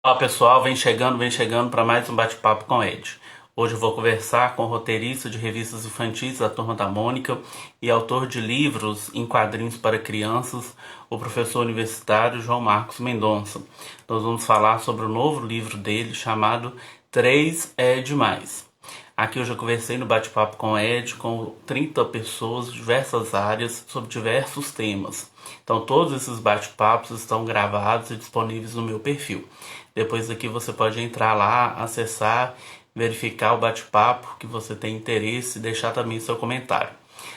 Olá pessoal, vem chegando para mais um bate-papo com Ed. Hoje eu vou conversar com o roteirista de revistas infantis da Turma da Mônica e autor de livros em quadrinhos para crianças, o professor universitário João Marcos Mendonça. Nós vamos falar sobre o novo livro dele chamado Três é Demais. Aqui eu já conversei no bate-papo com o Ed, com 30 pessoas de diversas áreas, sobre diversos temas. Então todos esses bate-papos estão gravados e disponíveis no meu perfil. Depois daqui você pode entrar lá, acessar, verificar o bate-papo que você tem interesse e deixar também seu comentário.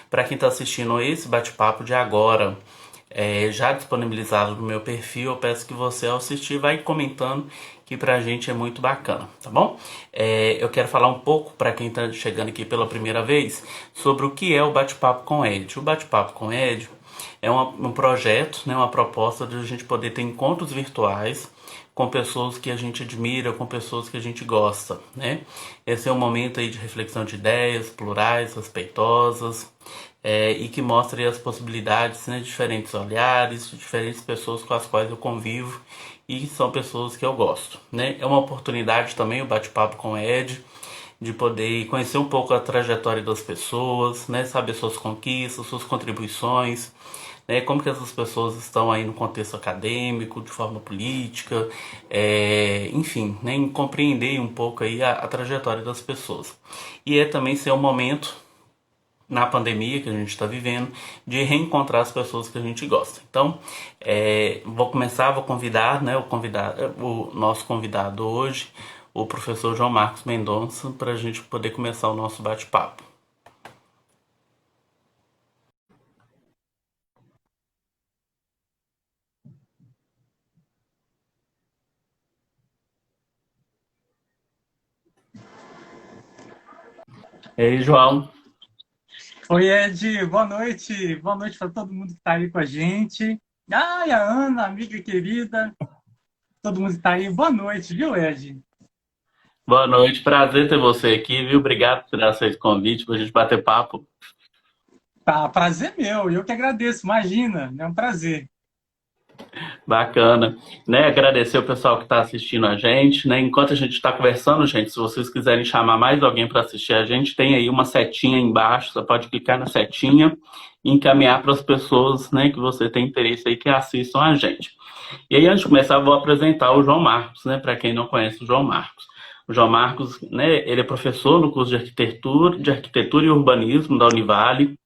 Para quem está assistindo esse bate-papo de agora, já disponibilizado no meu perfil, eu peço que você ao assistir vai comentando, que pra gente é muito bacana, tá bom? Eu quero falar um pouco para quem está chegando aqui pela primeira vez sobre o que é o bate-papo com Ed. O bate-papo com Ed é um projeto, né, uma proposta de a gente poder ter encontros virtuais com pessoas que a gente admira, com pessoas que a gente gosta, né? Esse é um momento aí de reflexão de ideias plurais, respeitosas, e que mostra as possibilidades, né, de diferentes olhares, de diferentes pessoas com as quais eu convivo e são pessoas que eu gosto, né? É uma oportunidade também o bate-papo com o Ed, de poder conhecer um pouco a trajetória das pessoas, né, saber suas conquistas, suas contribuições, né, como que essas pessoas estão aí no contexto acadêmico, de forma política, enfim, né, em compreender um pouco aí a trajetória das pessoas. E é também ser um momento na pandemia que a gente está vivendo, de reencontrar as pessoas que a gente gosta. Então, vou convidar, né, o nosso convidado hoje, o professor João Marcos Mendonça, para a gente poder começar o nosso bate-papo. E aí, João? Oi, Ed, boa noite. Boa noite para todo mundo que está aí com a gente. Ai, a Ana, amiga querida, todo mundo que está aí. Boa noite, viu, Ed? Boa noite, prazer ter você aqui, viu? Obrigado por ter aceito o convite para a gente bater papo. Tá, prazer meu, eu que agradeço, imagina, é um prazer. Bacana, né? Agradecer o pessoal que está assistindo a gente, né? Enquanto a gente está conversando, gente, se vocês quiserem chamar mais alguém para assistir a gente, tem aí uma setinha embaixo, você pode clicar na setinha e encaminhar para as pessoas, né, que você tem interesse aí que assistam a gente. E aí, antes de começar, eu vou apresentar o João Marcos, né? Para quem não conhece o João Marcos. O João Marcos, né, ele é professor no curso de arquitetura e urbanismo da Univale,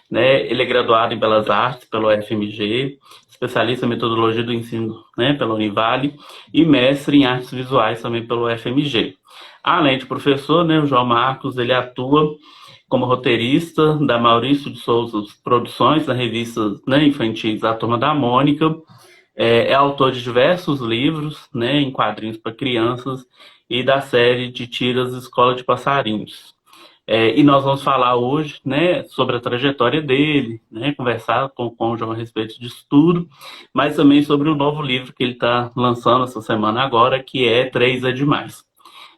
né? Ele é graduado em Belas Artes pelo FMG, especialista em metodologia do ensino, né, pela Univale, e mestre em artes visuais também pelo FMG. Além de professor, né, o João Marcos ele atua como roteirista da Maurício de Souza Produções, na revista, né, infantis A Turma da Mônica, é autor de diversos livros, né, em quadrinhos para crianças e da série de tiras Escola de Passarinhos. E nós vamos falar hoje, né, sobre a trajetória dele, né, conversar com o João a respeito disso tudo, mas também sobre o novo livro que ele está lançando essa semana agora, que é Três é Demais.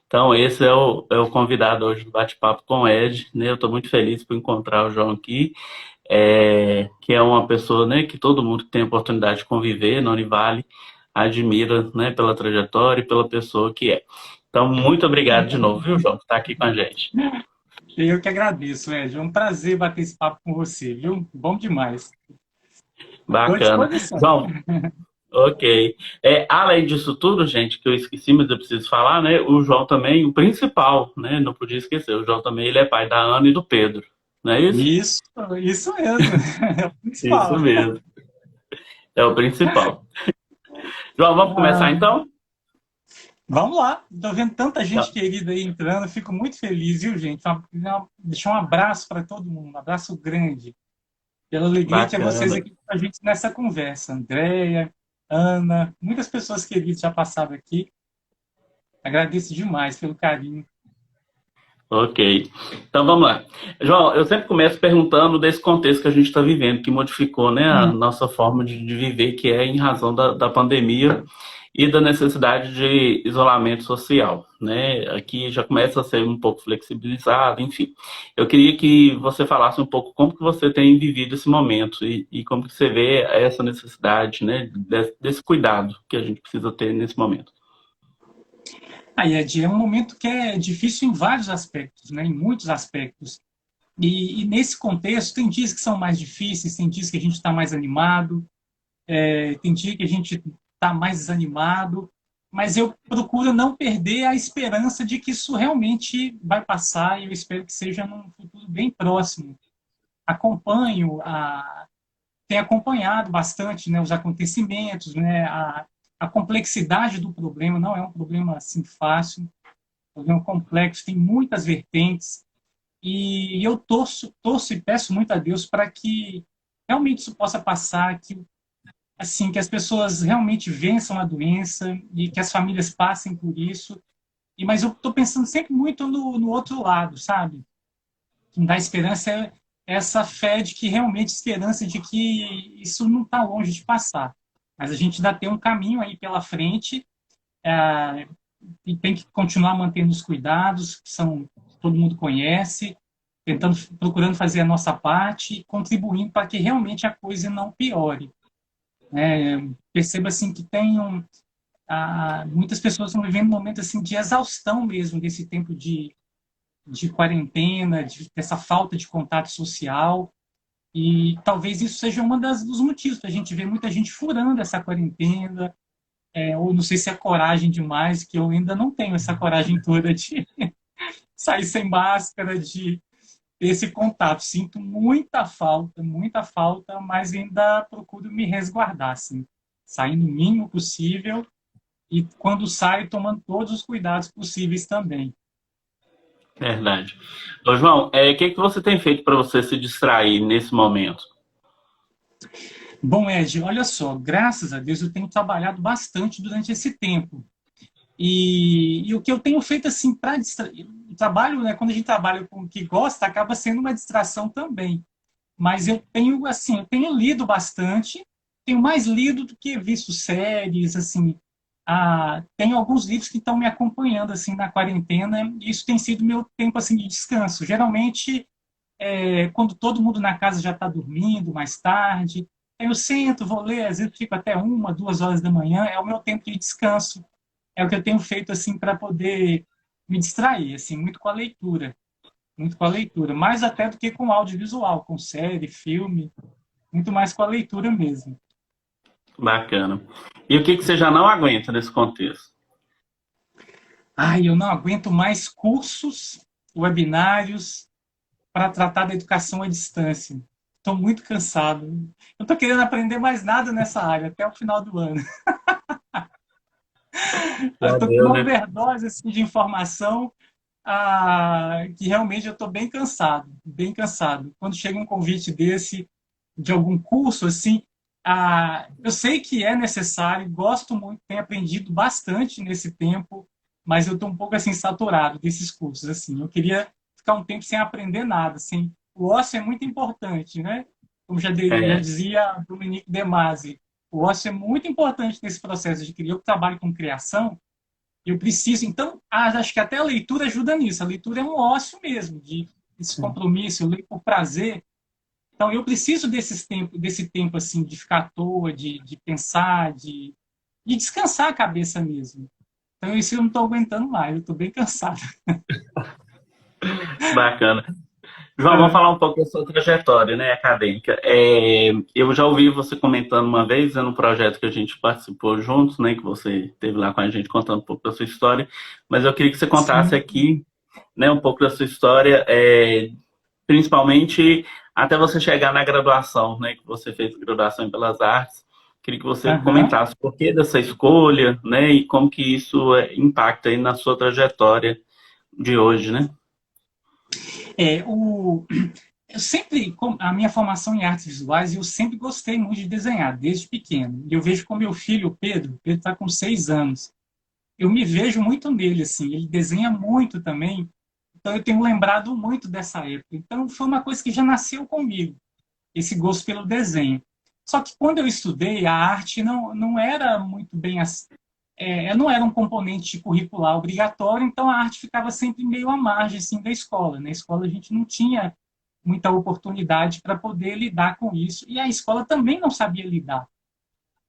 Então, esse é o convidado hoje do Bate-Papo com o Ed, né, eu estou muito feliz por encontrar o João aqui, que é uma pessoa, né, que todo mundo que tem a oportunidade de conviver na Univale admira, né, pela trajetória e pela pessoa que é. Então, muito obrigado de novo, viu, João, por estar aqui com a gente. Eu que agradeço, Ed, é um prazer bater esse papo com você, viu? Bom demais. Estou à Bacana. disposição. João, ok. Além disso tudo, gente, que eu esqueci, mas eu preciso falar, né? O João também, o principal, né? Não podia esquecer. O João também, ele é pai da Ana e do Pedro. Não é isso? Isso, isso mesmo, é o Isso principal. mesmo. É o principal. João, vamos começar Ah, então? vamos lá, estou vendo tanta gente Então, querida aí entrando, fico muito feliz, viu, gente? Deixar um abraço para todo mundo, um abraço grande, pela alegria de ter vocês bacana. aqui com a gente nessa conversa. Andréia, Ana, muitas pessoas queridas já passaram aqui. Agradeço demais pelo carinho. Ok. Então vamos lá. João, eu sempre começo perguntando desse contexto que a gente está vivendo, que modificou, né, a Hum, nossa forma de viver, que é em razão da pandemia e da necessidade de isolamento social, né? Aqui já começa a ser um pouco flexibilizado, enfim. Eu queria que você falasse um pouco como que você tem vivido esse momento e como que você vê essa necessidade, né, desse cuidado que a gente precisa ter nesse momento. Aí, Ed, é um momento que é difícil em vários aspectos, né? Em muitos aspectos. E nesse contexto, tem dias que são mais difíceis, tem dias que a gente está mais animado, tem dia que a gente está mais desanimado, mas eu procuro não perder a esperança de que isso realmente vai passar e eu espero que seja num futuro bem próximo. Acompanho, tenho acompanhado bastante, né, os acontecimentos, né, a complexidade do problema não é um problema assim fácil, é um problema complexo, tem muitas vertentes e eu torço e peço muito a Deus para que realmente isso possa passar, que assim, que as pessoas realmente vençam a doença e que as famílias passem por isso. Mas eu estou pensando sempre muito no outro lado, sabe? O que me dá esperança é essa fé de que realmente esperança de que isso não está longe de passar. Mas a gente ainda tem um caminho aí pela frente e tem que continuar mantendo os cuidados que são todo mundo conhece, tentando, procurando fazer a nossa parte, contribuindo para que realmente a coisa não piore. Perceba assim que tem muitas pessoas estão vivendo um momento assim de exaustão mesmo desse tempo de quarentena, dessa falta de contato social e talvez isso seja dos motivos para a gente ver muita gente furando essa quarentena, ou não sei se é coragem demais, que eu ainda não tenho essa coragem toda de sair sem máscara, de ter esse contato. Sinto muita falta, mas ainda procuro me resguardar, assim, saindo o mínimo possível e quando saio tomando todos os cuidados possíveis também. Verdade. Ô, João, o que você tem feito para você se distrair nesse momento? Bom, Ed, olha só, graças a Deus eu tenho trabalhado bastante durante esse tempo. E o que eu tenho feito assim para distrair, o trabalho, né, quando a gente trabalha com o que gosta, acaba sendo uma distração também. Mas eu tenho assim, eu tenho lido bastante, tenho mais lido do que visto séries, assim. Tenho alguns livros que estão me acompanhando assim na quarentena, e isso tem sido meu tempo assim de descanso. Geralmente, quando todo mundo na casa já está dormindo mais tarde, eu sento, vou ler, às vezes fico até 1, 2 horas da manhã, é o meu tempo de descanso. É o que eu tenho feito assim para poder me distrair, assim, muito com a leitura, mais até do que com audiovisual, com série, filme, muito mais com a leitura mesmo. Bacana. E o que você já não aguenta nesse contexto? Ai, eu não aguento mais cursos, webinários para tratar da educação à distância. Estou muito cansado. Não estou querendo aprender mais nada nessa área até o final do ano. Já Estou com deu, uma né? overdose assim, de informação que realmente eu estou bem cansado, bem cansado. Quando chega um convite desse, de algum curso, assim, eu sei que é necessário, gosto muito, tenho aprendido bastante nesse tempo, mas eu estou um pouco assim saturado desses cursos. Assim, eu queria ficar um tempo sem aprender nada. Assim, o ócio é muito importante, né? Como já É, dizia Dominique De Masi, o ócio é muito importante nesse processo de criar. Eu que trabalho com criação, eu preciso, então, acho que até a leitura ajuda nisso. A leitura é um ócio mesmo, esse compromisso, eu leio por prazer. Então, eu preciso desse tempo assim, de ficar à toa, de pensar, de descansar a cabeça mesmo. Então, isso eu não estou aguentando mais, eu estou bem cansado. bacana. João, vamos É. falar um pouco da sua trajetória, né, acadêmica. Eu já ouvi você comentando uma vez, no projeto que a gente participou juntos, né, que você esteve lá com a gente contando um pouco da sua história, mas eu queria que você contasse Sim. aqui, né, um pouco da sua história, principalmente até você chegar na graduação, né, que você fez graduação em Belas Artes. Queria que você Aham. comentasse o porquê dessa escolha, né, e como que isso impacta aí na sua trajetória de hoje, né? É, eu sempre, a minha formação em artes visuais, eu sempre gostei muito de desenhar, desde pequeno. E eu vejo com meu filho, o Pedro está com 6 anos. Eu me vejo muito nele, assim, ele desenha muito também, então eu tenho lembrado muito dessa época. Então foi uma coisa que já nasceu comigo, esse gosto pelo desenho. Só que quando eu estudei, a arte não era muito bem não era um componente curricular obrigatório, então a arte ficava sempre meio à margem assim, da escola. Na escola a gente não tinha muita oportunidade para poder lidar com isso, e a escola também não sabia lidar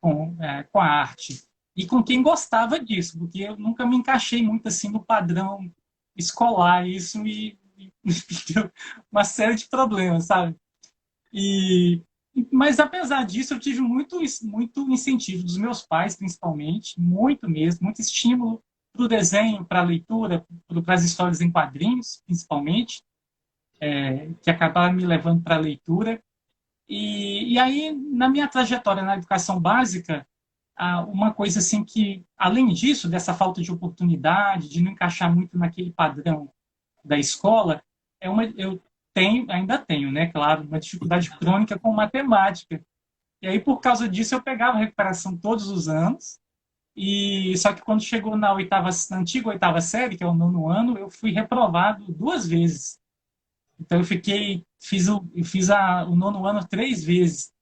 com a arte. e com quem gostava disso, porque eu nunca me encaixei muito assim no padrão escolar, e isso me deu uma série de problemas, sabe? E, mas apesar disso, eu tive muito incentivo dos meus pais, principalmente, muito mesmo, muito estímulo para o desenho, para a leitura, para as histórias em quadrinhos, principalmente, que acabaram me levando para a leitura. E aí, na minha trajetória na educação básica, uma coisa assim que, além disso, dessa falta de oportunidade, de não encaixar muito naquele padrão da escola, eu ainda tenho, né, claro, uma dificuldade crônica com matemática. E aí, por causa disso, eu pegava recuperação todos os anos, e só que quando chegou na antiga oitava série, que é o nono ano, eu fui reprovado 2 vezes. Então eu fiz o nono ano 3 vezes.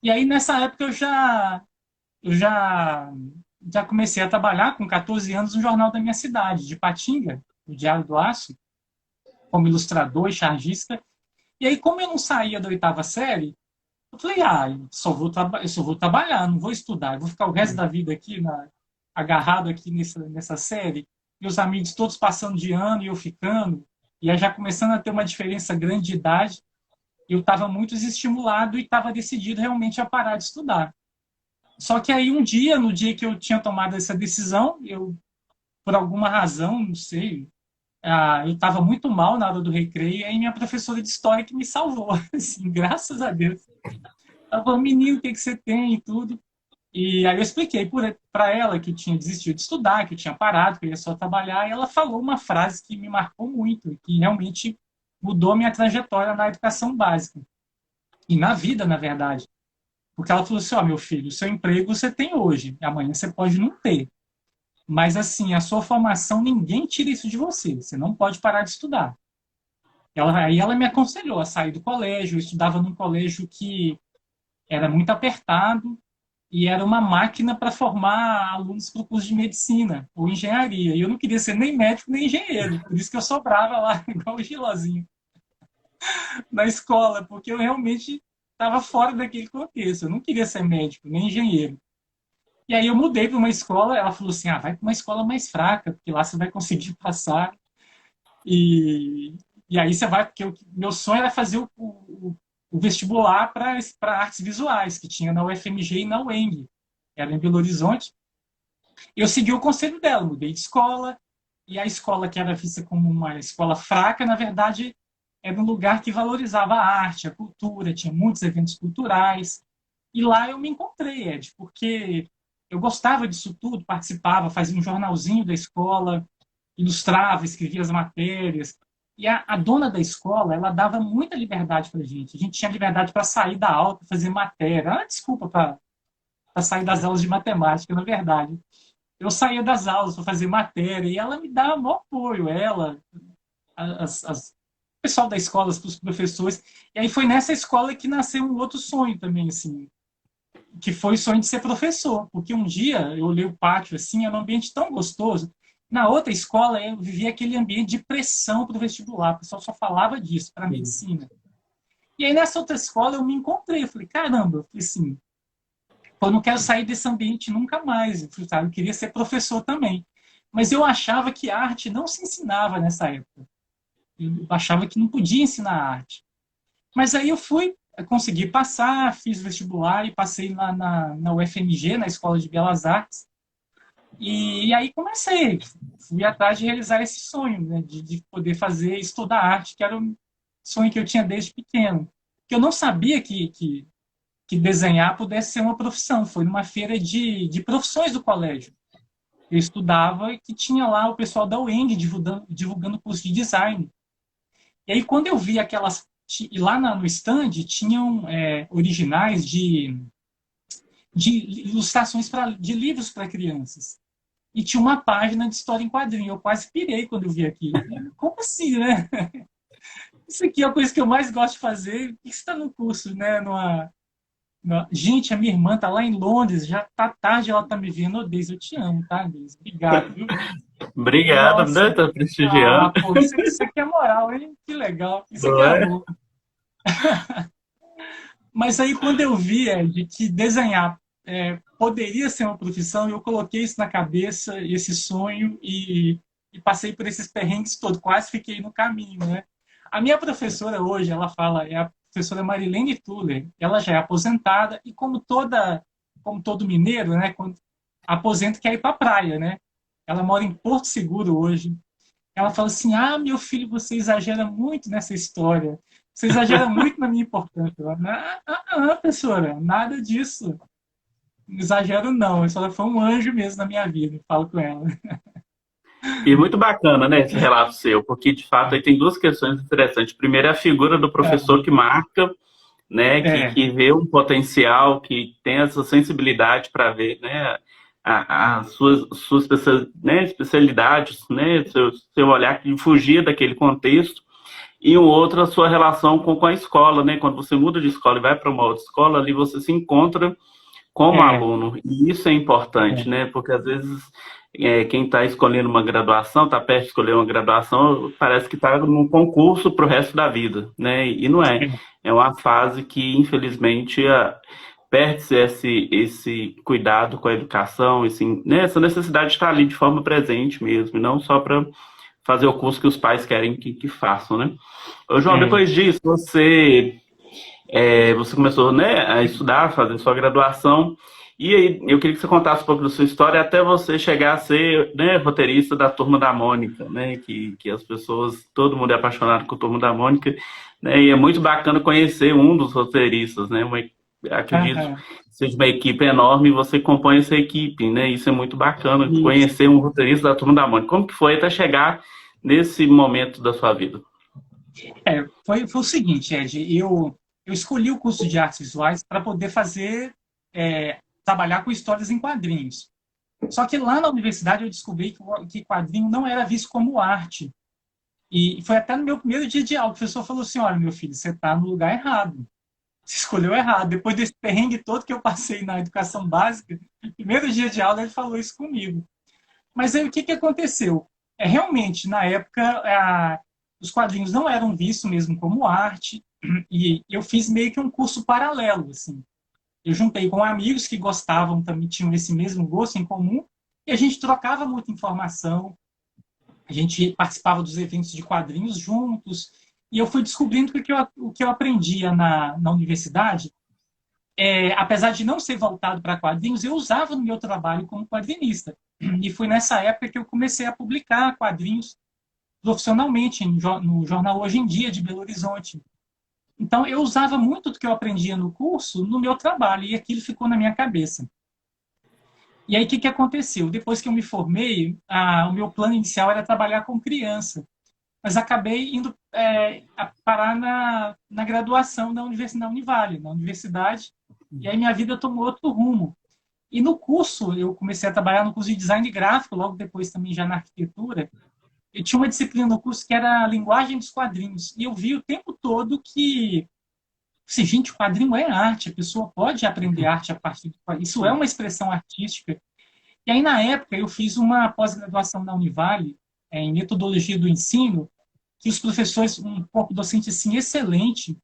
E aí nessa época eu já, já comecei a trabalhar com 14 anos no jornal da minha cidade, de Patinga, o Diário do Aço, como ilustrador e chargista. E aí, como eu não saía da oitava série, eu falei, eu só vou trabalhar, não vou estudar, eu vou ficar o resto da vida aqui, agarrado aqui nessa série. Meus amigos todos passando de ano e eu ficando, e aí já começando a ter uma diferença grande de idade, eu estava muito desestimulado e estava decidido realmente a parar de estudar. Só que aí um dia, no dia que eu tinha tomado essa decisão, por alguma razão, não sei, eu estava muito mal na hora do recreio, e aí minha professora de história que me salvou, assim, graças a Deus. Ela falou, menino, o que você tem e tudo. E aí eu expliquei para ela que tinha desistido de estudar, que eu tinha parado, que eu ia só trabalhar, e ela falou uma frase que me marcou muito, que realmente mudou minha trajetória na educação básica. E na vida, na verdade. Porque ela falou assim, meu filho, o seu emprego você tem hoje, amanhã você pode não ter. Mas, assim, a sua formação, ninguém tira isso de você. Você não pode parar de estudar. Aí ela me aconselhou a sair do colégio. Eu estudava num colégio que era muito apertado e era uma máquina para formar alunos para o curso de medicina ou engenharia. E eu não queria ser nem médico nem engenheiro. Por isso que eu sobrava lá, igual o Gilozinho, na escola, porque eu realmente estava fora daquele contexto. Eu não queria ser médico nem engenheiro. E aí eu mudei para uma escola, ela falou assim, vai para uma escola mais fraca, porque lá você vai conseguir passar. E, e aí você vai, porque meu sonho era fazer o vestibular para artes visuais, que tinha na UFMG e na UENG. Era em Belo Horizonte. Eu segui o conselho dela, mudei de escola, e a escola que era vista como uma escola fraca, na verdade, era um lugar que valorizava a arte, a cultura, tinha muitos eventos culturais. E lá eu me encontrei, Ed, porque eu gostava disso tudo, participava, fazia um jornalzinho da escola, ilustrava, escrevia as matérias. E a dona da escola, ela dava muita liberdade para a gente. A gente tinha liberdade para sair da aula, para fazer matéria. Desculpa para sair das aulas de matemática, na verdade. Eu saía das aulas para fazer matéria e ela me dava maior apoio, o pessoal da escola, os professores. E aí foi nessa escola que nasceu um outro sonho também, assim, que foi o sonho de ser professor, porque um dia eu olhei o pátio assim, era um ambiente tão gostoso. Na outra escola eu vivia aquele ambiente de pressão para o vestibular, o pessoal só falava disso para medicina. E aí nessa outra escola eu me encontrei, eu falei, caramba, eu falei assim, eu não quero sair desse ambiente nunca mais, eu queria ser professor também. Mas eu achava que arte não se ensinava nessa época. Eu achava que não podia ensinar arte. Mas aí eu consegui passar, fiz vestibular e passei lá na UFMG, na Escola de Belas Artes. E aí comecei, fui atrás de realizar esse sonho, né, de poder estudar arte, que era um sonho que eu tinha desde pequeno. Que eu não sabia que desenhar pudesse ser uma profissão. Foi numa feira de profissões do colégio. Eu estudava e que tinha lá o pessoal da UENG divulgando o curso de design. E aí, quando eu vi aquelas. E lá no stand tinham originais de ilustrações de livros para crianças. E tinha uma página de história em quadrinho. Eu quase pirei quando eu vi aquilo. Como assim, né? Isso aqui é a coisa que eu mais gosto de fazer. Por que você está no curso, né? Gente, a minha irmã está lá em Londres, já tá tarde, ela tá me vendo. Ô, Deise, eu te amo, tá, Deise? Obrigado, viu? Obrigado, né? Nossa. Tô prestigiando. Pô, isso aqui é moral, hein? Que legal. Isso aqui Não é é? amor. Mas aí, quando eu vi, de que desenhar poderia ser uma profissão, e eu coloquei isso na cabeça, esse sonho, e passei por esses perrengues todos, quase fiquei no caminho, né? A minha professora hoje, ela fala, é a professora Marilene Tuller, ela já é aposentada, e como todo mineiro, né, quando aposenta quer ir para a praia, né? Ela mora em Porto Seguro hoje. Ela fala assim, meu filho, você exagera muito nessa história, você exagera muito na minha importância. Eu, professora, nada disso. Não exagero, não. Ela foi um anjo mesmo na minha vida. Eu falo com ela. E muito bacana, né, esse relato seu, porque de fato aí tem duas questões interessantes. Primeiro é a figura do professor que marca, né, É, que vê um potencial, que tem essa sensibilidade para ver, né, as suas né, especialidades, né, seu olhar que fugia daquele contexto, e um outro a sua relação com a escola, né, quando você muda de escola e vai para uma outra escola, ali você se encontra como é, aluno, e isso é importante, é, né? Porque às vezes quem está escolhendo uma graduação, está perto de escolher uma graduação, parece que está num concurso para o resto da vida, né? E não é. é. É uma fase que, infelizmente, perde-se esse cuidado com a educação, né? Essa necessidade de estar ali de forma presente mesmo, e não só para fazer o curso que os pais querem que façam, né? Ô, João, É. depois disso, você começou, né, a estudar, fazer sua graduação, e aí eu queria que você contasse um pouco da sua história até você chegar a ser, né, roteirista da Turma da Mônica, né, que as pessoas, todo mundo é apaixonado com a Turma da Mônica, né, e é muito bacana conhecer um dos roteiristas, né, acredito Aham. que seja uma equipe enorme e você compõe essa equipe, né, isso é muito bacana, Isso. conhecer um roteirista da Turma da Mônica. Como que foi até chegar nesse momento da sua vida? Foi o seguinte, Ed, eu escolhi o curso de artes visuais para poder trabalhar com histórias em quadrinhos. Só que lá na universidade eu descobri que quadrinho não era visto como arte. E foi até no meu primeiro dia de aula, o professor falou assim, olha, meu filho, você está no lugar errado. Você escolheu errado. Depois desse perrengue todo que eu passei na educação básica, primeiro dia de aula ele falou isso comigo. Mas aí o que aconteceu? Realmente, na época, os quadrinhos não eram vistos mesmo como arte, e eu fiz meio que um curso paralelo, assim. Eu juntei com amigos que gostavam, também tinham esse mesmo gosto em comum, e a gente trocava muita informação, a gente participava dos eventos de quadrinhos juntos, e eu fui descobrindo que o que eu aprendia na universidade, apesar de não ser voltado para quadrinhos, eu usava no meu trabalho como quadrinista. E foi nessa época que eu comecei a publicar quadrinhos profissionalmente no jornal Hoje em Dia de Belo Horizonte. Então, eu usava muito do que eu aprendia no curso no meu trabalho, e aquilo ficou na minha cabeça. E aí, o que aconteceu? Depois que eu me formei, o meu plano inicial era trabalhar com criança, mas acabei indo a parar na graduação na Univale, na universidade, e aí minha vida tomou outro rumo. E no curso, eu comecei a trabalhar no curso de design gráfico, logo depois também já na arquitetura. Eu tinha uma disciplina no curso que era a linguagem dos quadrinhos. E eu vi o tempo todo que, assim, gente, quadrinho é arte, a pessoa pode aprender arte a partir do quadrinho. Isso é uma expressão artística. E aí, na época, eu fiz uma pós-graduação na Univale, em metodologia do ensino, que os professores, um corpo docente assim, excelente,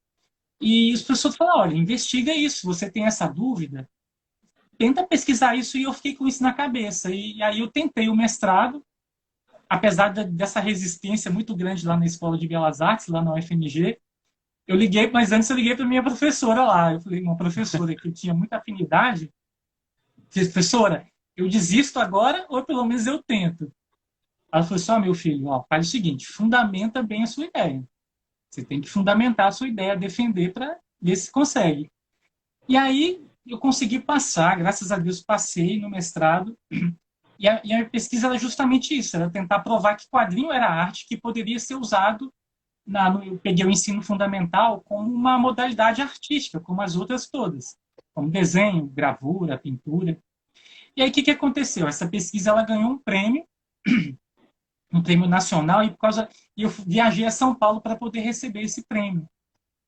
e os professores falaram, olha, investiga isso, você tem essa dúvida, tenta pesquisar isso, e eu fiquei com isso na cabeça. E aí eu tentei o mestrado, apesar dessa resistência muito grande lá na Escola de Belas Artes, lá na UFMG, eu liguei, mas antes eu liguei para minha professora lá. Eu falei, uma professora que eu tinha muita afinidade, disse, professora, eu desisto agora ou pelo menos eu tento? Ela falou assim, meu filho, faz o seguinte, fundamenta bem a sua ideia. Você tem que fundamentar a sua ideia, defender para ver se consegue. E aí eu consegui passar, graças a Deus passei no mestrado, e a pesquisa era justamente isso, era tentar provar que quadrinho era arte que poderia ser usado, eu peguei o ensino fundamental como uma modalidade artística, como as outras todas, como desenho, gravura, pintura. E aí o que aconteceu? Essa pesquisa ela ganhou um prêmio nacional, e eu viajei a São Paulo para poder receber esse prêmio.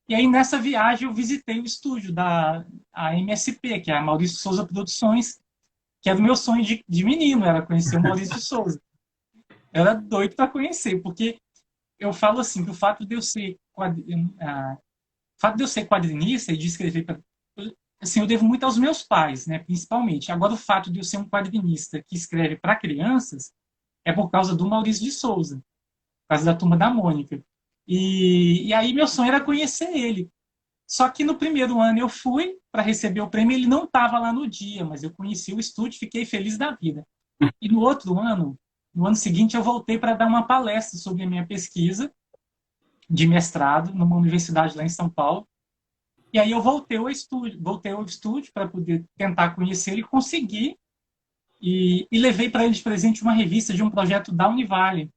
E aí, nessa viagem, eu visitei o estúdio da MSP, que é a Maurício Souza Produções, que era o meu sonho de menino, era conhecer o Maurício de Souza. Eu era doido para conhecer, porque eu falo assim, que o fato de eu ser quadrinista e de escrever assim, eu devo muito aos meus pais, né, principalmente. Agora, o fato de eu ser um quadrinista que escreve para crianças é por causa do Maurício de Souza, por causa da Turma da Mônica. E aí meu sonho era conhecer ele. Só que no primeiro ano eu fui para receber o prêmio, ele não estava lá no dia, mas eu conheci o estúdio, fiquei feliz da vida. E no outro ano, no ano seguinte, eu voltei para dar uma palestra sobre a minha pesquisa de mestrado numa universidade lá em São Paulo. E aí eu voltei ao estúdio para poder tentar conhecer ele e conseguir. E levei para ele de presente uma revista de um projeto da Univale,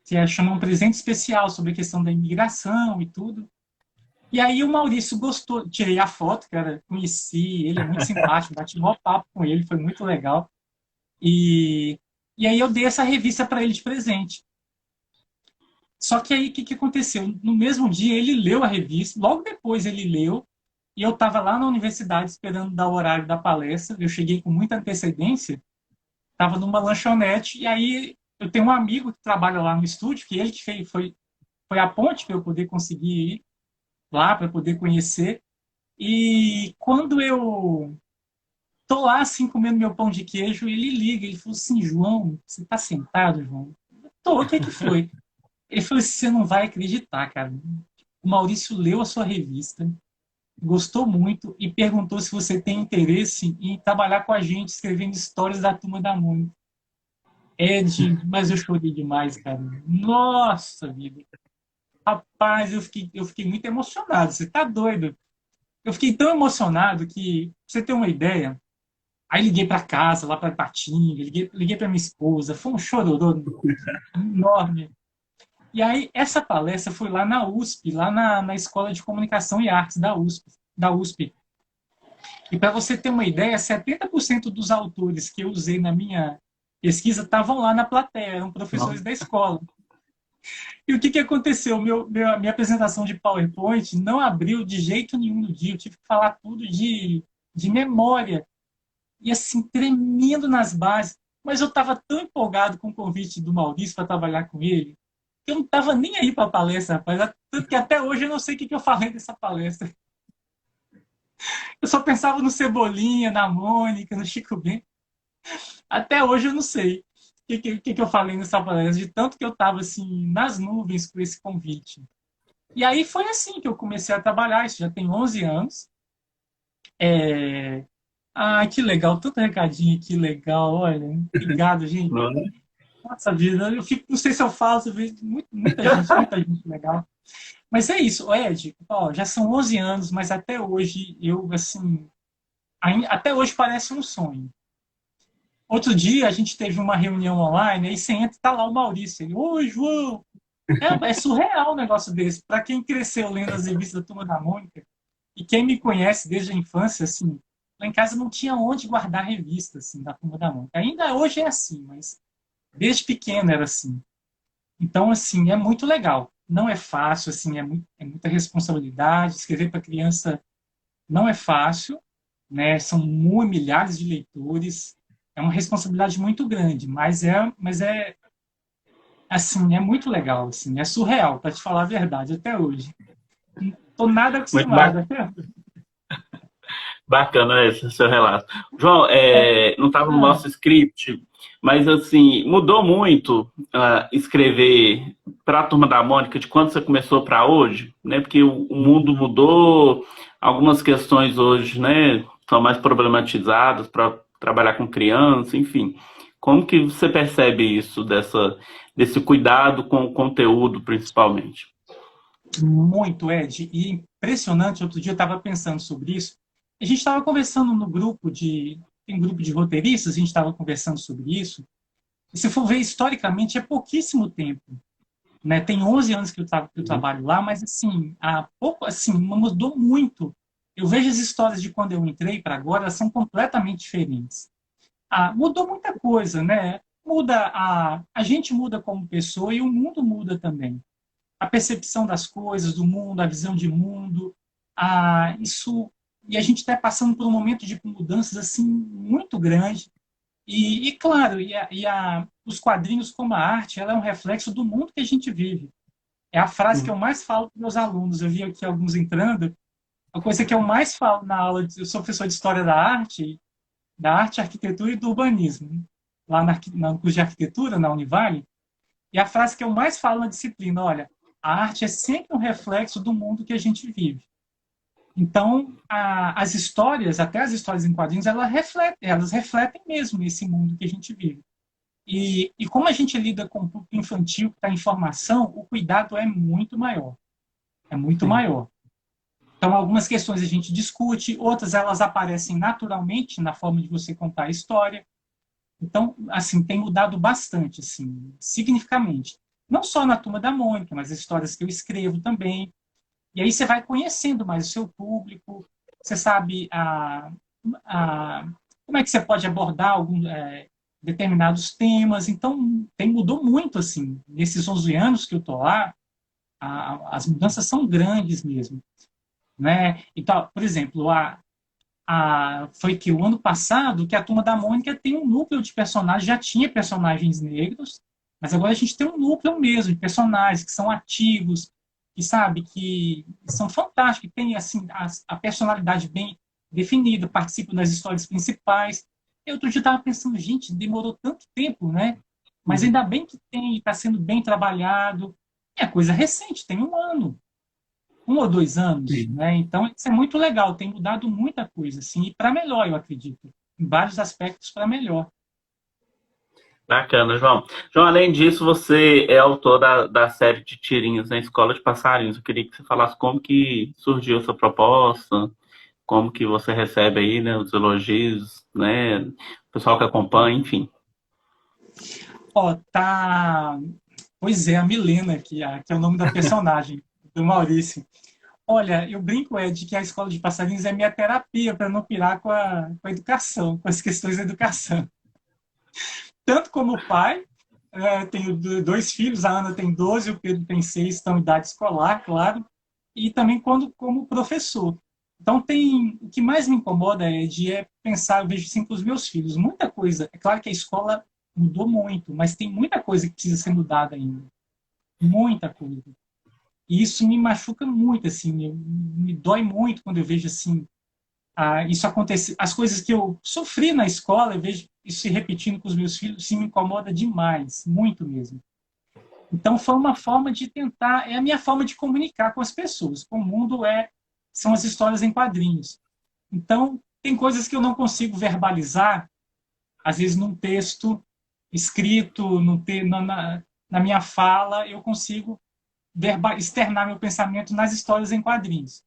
que chama um presente especial sobre a questão da imigração e tudo. E aí o Maurício gostou, tirei a foto, cara, conheci, ele é muito simpático, bati um papo com ele, foi muito legal. E, e aí eu dei essa revista para ele de presente. Só que aí o que aconteceu? No mesmo dia ele leu a revista, logo depois ele leu, e eu estava lá na universidade esperando dar o horário da palestra, eu cheguei com muita antecedência, estava numa lanchonete, e aí eu tenho um amigo que trabalha lá no estúdio, que ele que foi a ponte para eu poder conseguir ir lá, para poder conhecer. E quando eu tô lá, assim, comendo meu pão de queijo, ele liga, ele falou assim, João, você tá sentado, João? Tô, o que que foi? Ele falou assim, você não vai acreditar, cara. O Maurício leu a sua revista, gostou muito e perguntou se você tem interesse em trabalhar com a gente, escrevendo histórias da Turma da Mônica. Ed, mas eu chorei demais, cara. Nossa vida. Rapaz, eu fiquei muito emocionado. Você tá doido? Eu fiquei tão emocionado que, pra você ter uma ideia, aí liguei para casa, lá para Ipatinga, liguei para minha esposa, foi um chororô enorme. E aí, essa palestra foi lá na USP, lá na Escola de Comunicação e Artes da USP. Da USP. E para você ter uma ideia, 70% dos autores que eu usei na minha pesquisa estavam lá na plateia, eram professores Não. da escola. E o que aconteceu? Minha apresentação de PowerPoint não abriu de jeito nenhum no dia, eu tive que falar tudo de memória. E assim, tremendo nas bases. Mas eu estava tão empolgado com o convite do Maurício para trabalhar com ele, que eu não estava nem aí para a palestra, rapaz. Tanto que até hoje eu não sei o que eu falei dessa palestra. Eu só pensava no Cebolinha, na Mônica, no Chico Bento. Até hoje eu não sei o que eu falei nessa palestra, de tanto que eu estava assim, nas nuvens com esse convite. E aí foi assim que eu comecei a trabalhar, isso já tem 11 anos. É... Ah, que legal, tanto recadinho, que legal, olha. Obrigado, gente. Não é? Nossa vida, eu fico, não sei se eu falo, eu vejo muita gente legal. Mas é isso, Ed, ó, já são 11 anos, mas até hoje eu, assim, até hoje parece um sonho. Outro dia a gente teve uma reunião online, aí você entra e tá lá o Maurício. Ele, oi, João! É surreal um negócio desse. Para quem cresceu lendo as revistas da Turma da Mônica, e quem me conhece desde a infância, assim, lá em casa não tinha onde guardar revista, assim, da Turma da Mônica. Ainda hoje é assim, mas desde pequeno era assim. Então, assim, é muito legal. Não é fácil, assim, é muita responsabilidade. Escrever para criança não é fácil, né? São milhares de leitores. É uma responsabilidade muito grande, mas assim, é muito legal, assim, é surreal, para te falar a verdade, até hoje. Não tô nada Muito acostumado. Até... bacana esse seu relato. João, É, não estava no ah, nosso script, mas assim, mudou muito escrever para a Turma da Mônica de quando você começou para hoje, né? Porque o mundo mudou, algumas questões hoje, né, são mais problematizadas para trabalhar com criança, enfim. Como que você percebe isso, desse cuidado com o conteúdo, principalmente? muito, Ed. E impressionante, outro dia eu estava pensando sobre isso. A gente estava conversando no grupo tem um grupo de roteiristas, a gente estava conversando sobre isso. E se for ver historicamente, é pouquíssimo tempo. Né? Tem 11 anos que eu trabalho lá, mas assim, há pouco, assim, mudou muito. Eu vejo as histórias de quando eu entrei para agora, elas são completamente diferentes. Mudou muita coisa, né? A gente muda como pessoa e o mundo muda também. A percepção das coisas, do mundo, a visão de mundo, isso e a gente está passando por um momento de mudanças assim muito grande. E claro, os quadrinhos como a arte, ela é um reflexo do mundo que a gente vive. É a frase que eu mais falo para meus alunos. Eu vi aqui alguns entrando. A coisa que eu mais falo na aula, eu sou professor de História da arte, arquitetura e do urbanismo, né? Lá no curso de arquitetura, na Univale, e a frase que eu mais falo na disciplina, olha, a arte é sempre um reflexo do mundo que a gente vive. Então, as histórias, até as histórias em quadrinhos, elas refletem mesmo esse mundo que a gente vive. E como a gente lida com o público infantil que está em formação, o cuidado é muito maior. É muito Sim. maior. Então, algumas questões a gente discute, outras elas aparecem naturalmente na forma de você contar a história. Então, assim, tem mudado bastante, assim, significativamente. Não só na Turma da Mônica, mas as histórias que eu escrevo também. E aí você vai conhecendo mais o seu público, você sabe a, como é que você pode abordar determinados temas. Então, mudou muito, assim, nesses 11 anos que eu estou lá, as mudanças são grandes mesmo, né? Então, por exemplo, foi que o ano passado que a Turma da Mônica tem um núcleo de personagens, já tinha personagens negros, mas agora a gente tem um núcleo mesmo de personagens que são ativos, que sabe, que são fantásticos, que tem assim a personalidade bem definida, participam das histórias principais. Eu outro dia estava pensando, gente, demorou tanto tempo, né? Mas Uhum. ainda bem que tem, está sendo bem trabalhado. É coisa recente, tem 1 ano, 1 ou 2 anos, Sim. né? Então isso é muito legal, tem mudado muita coisa, assim, e para melhor, eu acredito, em vários aspectos para melhor. Bacana, João. João, além disso, você é autor da série de tirinhos na Escola de Passarinhos. Eu queria que você falasse como que surgiu essa proposta, como que você recebe aí, né, os elogios, né, o pessoal que acompanha, enfim. Ó, tá. Pois é, a Milena, que é o nome da personagem, do Maurício. Olha, eu brinco, de que a escola de passarinhos é minha terapia para não pirar com a educação, com as questões da educação. Tanto como pai, tenho 2 filhos, a Ana tem 12, o Pedro tem 6, estão em idade escolar, claro, e também como professor. Então, o que mais me incomoda é pensar, eu vejo assim para os meus filhos, muita coisa. É claro que a escola mudou muito, mas tem muita coisa que precisa ser mudada ainda. Muita coisa. E isso me machuca muito, assim, me dói muito quando eu vejo assim, isso acontecer. As coisas que eu sofri na escola, eu vejo isso se repetindo com os meus filhos, isso me incomoda demais, muito mesmo. Então, foi uma forma de tentar, é a minha forma de comunicar com as pessoas. Com o mundo são as histórias em quadrinhos. Então, tem coisas que eu não consigo verbalizar, às vezes num texto escrito, na minha fala, eu consigo externar meu pensamento nas histórias em quadrinhos.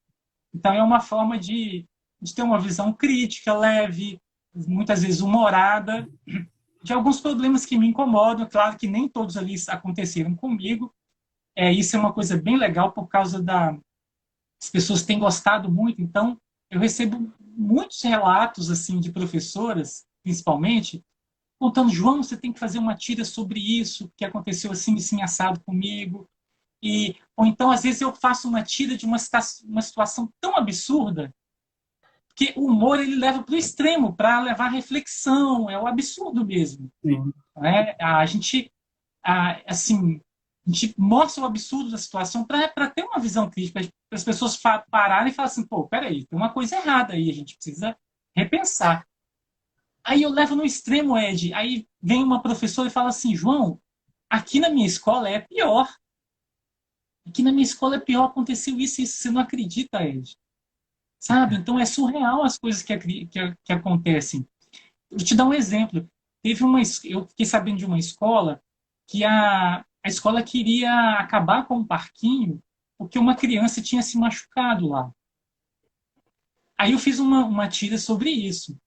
Então, é uma forma de ter uma visão crítica, leve, muitas vezes humorada, de alguns problemas que me incomodam. Claro que nem todos ali aconteceram comigo. Isso é uma coisa bem legal por causa as pessoas têm gostado muito. Então, eu recebo muitos relatos assim de professoras, principalmente, contando: João, você tem que fazer uma tira sobre isso que aconteceu assim, assim assado comigo. Ou então, às vezes, eu faço uma tira de uma situação tão absurda que o humor ele leva para o extremo, para levar à reflexão, é o absurdo mesmo. Sim. Né? Assim, a gente mostra o absurdo da situação para ter uma visão crítica, para as pessoas pararem e falar assim, pô, peraí, tem uma coisa errada aí, a gente precisa repensar. Aí eu levo no extremo, Ed, aí vem uma professora e fala assim, João, aqui na minha escola é pior. Aqui na minha escola é pior, aconteceu isso e isso, você não acredita, Ed. Sabe? Então é surreal as coisas que acontecem. Vou te dar um exemplo. Eu fiquei sabendo de uma escola que a escola queria acabar com o parquinho porque uma criança tinha se machucado lá. Aí eu fiz uma tira sobre isso.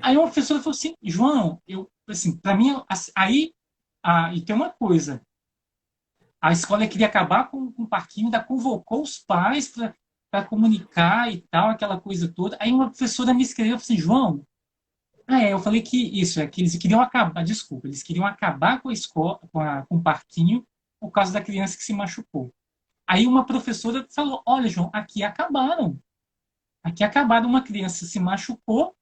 Aí uma professora falou assim, João, assim, para mim, aí, e tem uma coisa, a escola queria acabar com o parquinho, ainda convocou os pais para comunicar e tal, aquela coisa toda. Aí uma professora me escreveu assim, João, eu falei que isso, que eles queriam acabar, desculpa, eles queriam acabar com a escola, com o parquinho, por causa da criança que se machucou. Aí uma professora falou, olha, João, aqui acabaram, uma criança se machucou,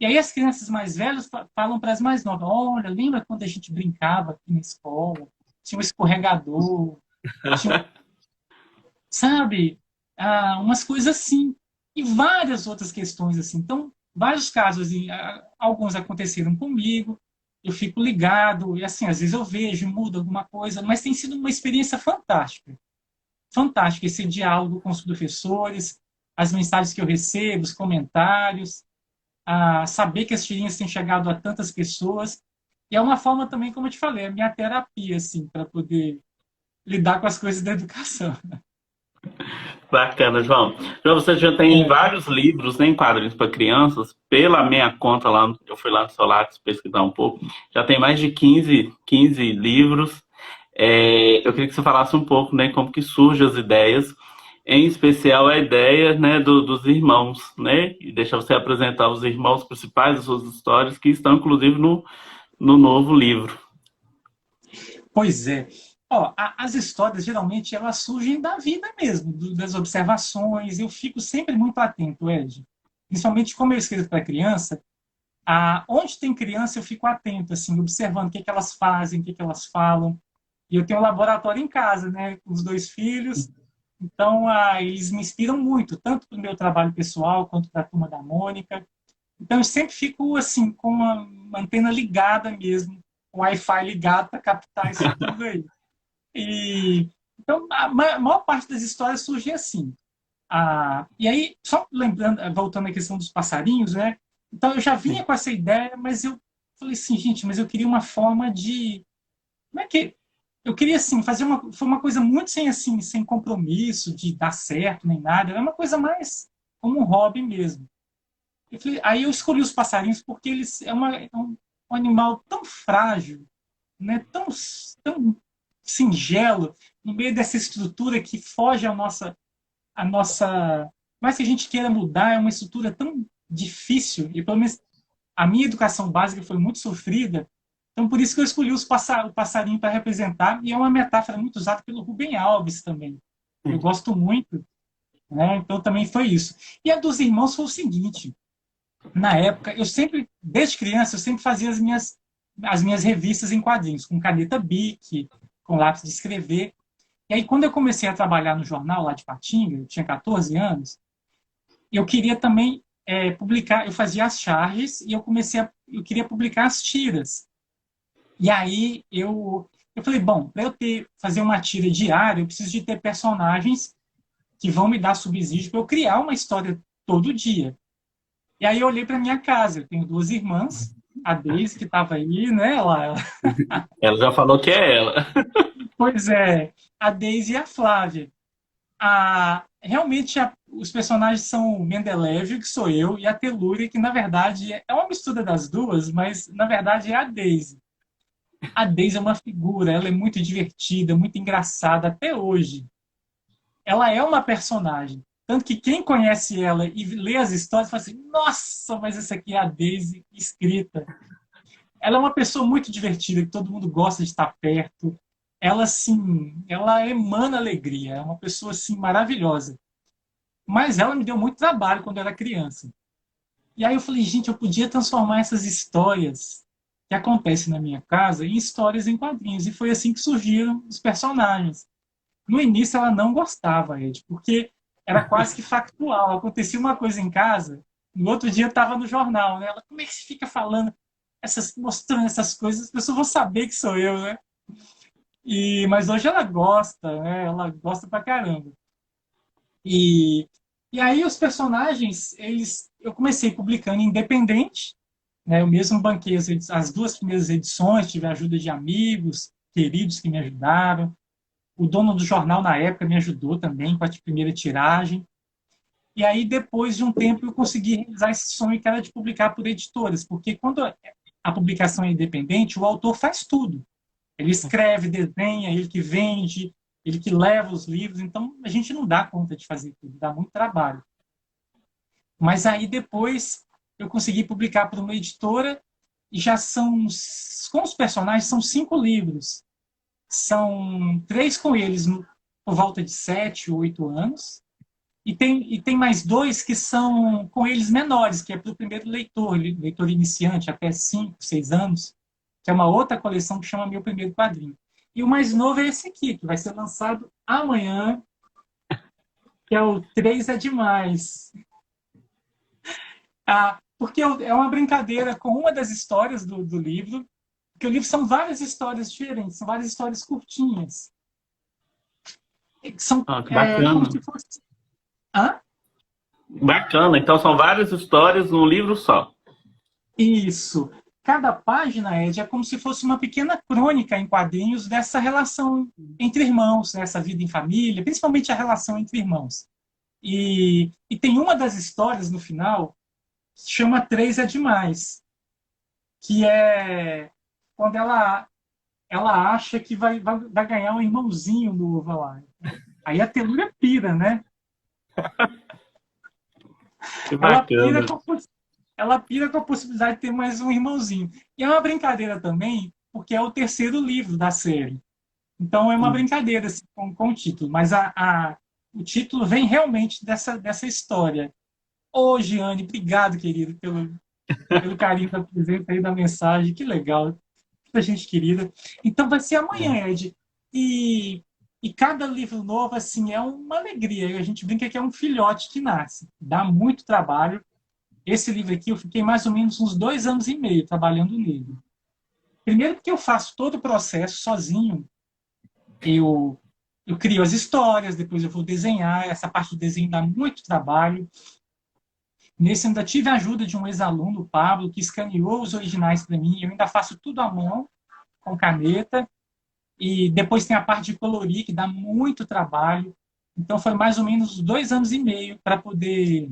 e aí as crianças mais velhas falam para as mais novas, olha, lembra quando a gente brincava aqui na escola, tinha um escorregador, tinha, sabe, umas coisas assim. e várias outras questões assim. Então, vários casos, assim, alguns aconteceram comigo, eu fico ligado, e assim, às vezes eu vejo, muda alguma coisa, mas tem sido uma experiência fantástica. Fantástica esse diálogo com os professores, as mensagens que eu recebo, os comentários, a saber que as tirinhas têm chegado a tantas pessoas. E é uma forma também, como eu te falei, a minha terapia, assim, para poder lidar com as coisas da educação. Bacana, João. João, você já tem É, vários livros, nem quadrinhos para crianças. Pela minha conta lá, eu fui lá no Solax pesquisar um pouco, já tem mais de 15 livros. Eu queria que você falasse um pouco, né, como que surgem as ideias, em especial a ideia, né, dos irmãos, né, e deixa você apresentar os irmãos principais, as suas histórias, que estão inclusive no novo livro. pois é. Ó, as histórias, geralmente, elas surgem da vida mesmo, das observações. Eu fico sempre muito atento, Ed. Principalmente como eu escrevo para criança, onde tem criança eu fico atento, assim, observando o que, que elas fazem, o que, que elas falam. E eu tenho um laboratório em casa, né, com os dois filhos. Então, eles me inspiram muito, tanto para o meu trabalho pessoal quanto para a turma da Mônica. Então, eu sempre fico assim, com uma antena ligada mesmo, o Wi-Fi ligado para captar isso tudo aí. E, então, a maior parte das histórias surge assim. E aí, só lembrando, voltando à questão dos passarinhos, né? Então, eu já vinha com essa ideia, mas eu falei assim, gente, mas eu queria uma forma de. Como é que. Eu queria, assim, fazer uma. Foi uma coisa muito sem, assim, sem compromisso de dar certo nem nada. Era uma coisa mais como um hobby mesmo. Aí eu escolhi os passarinhos porque eles um animal tão frágil, né? Tão singelo, no meio dessa estrutura que foge a nossa. Mas que a gente queira mudar, é uma estrutura tão difícil, e pelo menos a minha educação básica foi muito sofrida, então por isso que eu escolhi o passarinho para representar, e é uma metáfora muito usada pelo Rubem Alves também. Eu gosto muito, né? Então também foi isso. E a dos irmãos foi o seguinte: na época, eu sempre, desde criança, eu sempre fazia as minhas revistas em quadrinhos, com caneta Bic, com lápis de escrever. E aí, quando eu comecei a trabalhar no jornal lá de Patinga, eu tinha 14 anos, eu queria também publicar, eu fazia as charges e eu queria publicar as tiras. E aí eu falei, bom, para fazer uma tira diária, eu preciso de ter personagens que vão me dar subsídio para eu criar uma história todo dia. E aí eu olhei para minha casa, eu tenho duas irmãs, a Deise, que estava aí, né? Ela já falou que é ela. Pois é, a Deise e a Flávia. Realmente os personagens são o Mendeleev, que sou eu, e a Telúria, que na verdade é uma mistura das duas, mas na verdade é a Daisy. A Daisy é uma figura, ela é muito divertida, muito engraçada até hoje. Ela é uma personagem. Tanto que quem conhece ela e lê as histórias fala assim: nossa, mas essa aqui é a Daisy escrita. Ela é uma pessoa muito divertida, que todo mundo gosta de estar perto. Ela, assim, ela emana alegria, é uma pessoa, assim, maravilhosa. Mas ela me deu muito trabalho quando eu era criança. E aí eu falei, gente, eu podia transformar essas histórias que acontecem na minha casa em histórias em quadrinhos. E foi assim que surgiram os personagens. No início ela não gostava, Ed, porque era quase que factual. Acontecia uma coisa em casa, no outro dia estava no jornal, né? Ela, como é que você fica falando, mostrando essas coisas? As pessoas vão saber que sou eu, né? Mas hoje ela gosta, né? Ela gosta pra caramba. E, e aí os personagens, eu comecei publicando independente, né? Eu mesmo banquei as duas primeiras edições, tive a ajuda de amigos, queridos que me ajudaram. O dono do jornal, na época, me ajudou também com a primeira tiragem. E aí, depois de um tempo, eu consegui realizar esse sonho que era de publicar por editoras, porque quando a publicação é independente, o autor faz tudo. Ele escreve, desenha, ele que vende, ele que leva os livros, então a gente não dá conta de fazer tudo, dá muito trabalho. Mas aí depois eu consegui publicar por uma editora e já são, com os personagens, são 5 livros. São 3 com eles por volta de 7, 8 anos. E tem mais 2 que são com eles menores, que é para o primeiro leitor iniciante, até 5, 6 anos, que é uma outra coleção que chama Meu Primeiro Quadrinho. E o mais novo é esse aqui, que vai ser lançado amanhã, que é o 3 é Demais. Porque é uma brincadeira com uma das histórias do livro, porque o livro são várias histórias diferentes, são várias histórias curtinhas. São Ah, que como bacana. se fosse. Hã? Bacana. Então são várias histórias num livro só. Isso. Cada página, Ed, é como se fosse uma pequena crônica em quadrinhos dessa relação entre irmãos, nessa vida em família, principalmente a relação entre irmãos. E tem uma das histórias no final que se chama Três é Demais, que é quando ela acha que vai ganhar um irmãozinho novo lá. Aí a Telúria pira, né? Que Ela pira bacana. com, ela pira com a possibilidade de ter mais um irmãozinho. E é uma brincadeira também, porque é o terceiro livro da série. Então é uma brincadeira assim, com o título, mas o título vem realmente dessa história. Ô, Giane, obrigado, querido, pelo carinho da presença aí da mensagem. Que legal. Muita gente querida. Então vai ser amanhã, Ed. E, e cada livro novo, assim, é uma alegria. A gente brinca que é um filhote que nasce. Dá muito trabalho. Esse livro aqui, eu fiquei mais ou menos uns 2 anos e meio trabalhando nele. Primeiro porque eu faço todo o processo sozinho. Eu, eu crio as histórias, depois eu vou desenhar. Essa parte do desenho dá muito trabalho. Nesse ainda tive a ajuda de um ex-aluno, o Pablo, que escaneou os originais para mim. Eu ainda faço tudo à mão, com caneta. E depois tem a parte de colorir, que dá muito trabalho. Então foi mais ou menos 2 anos e meio para poder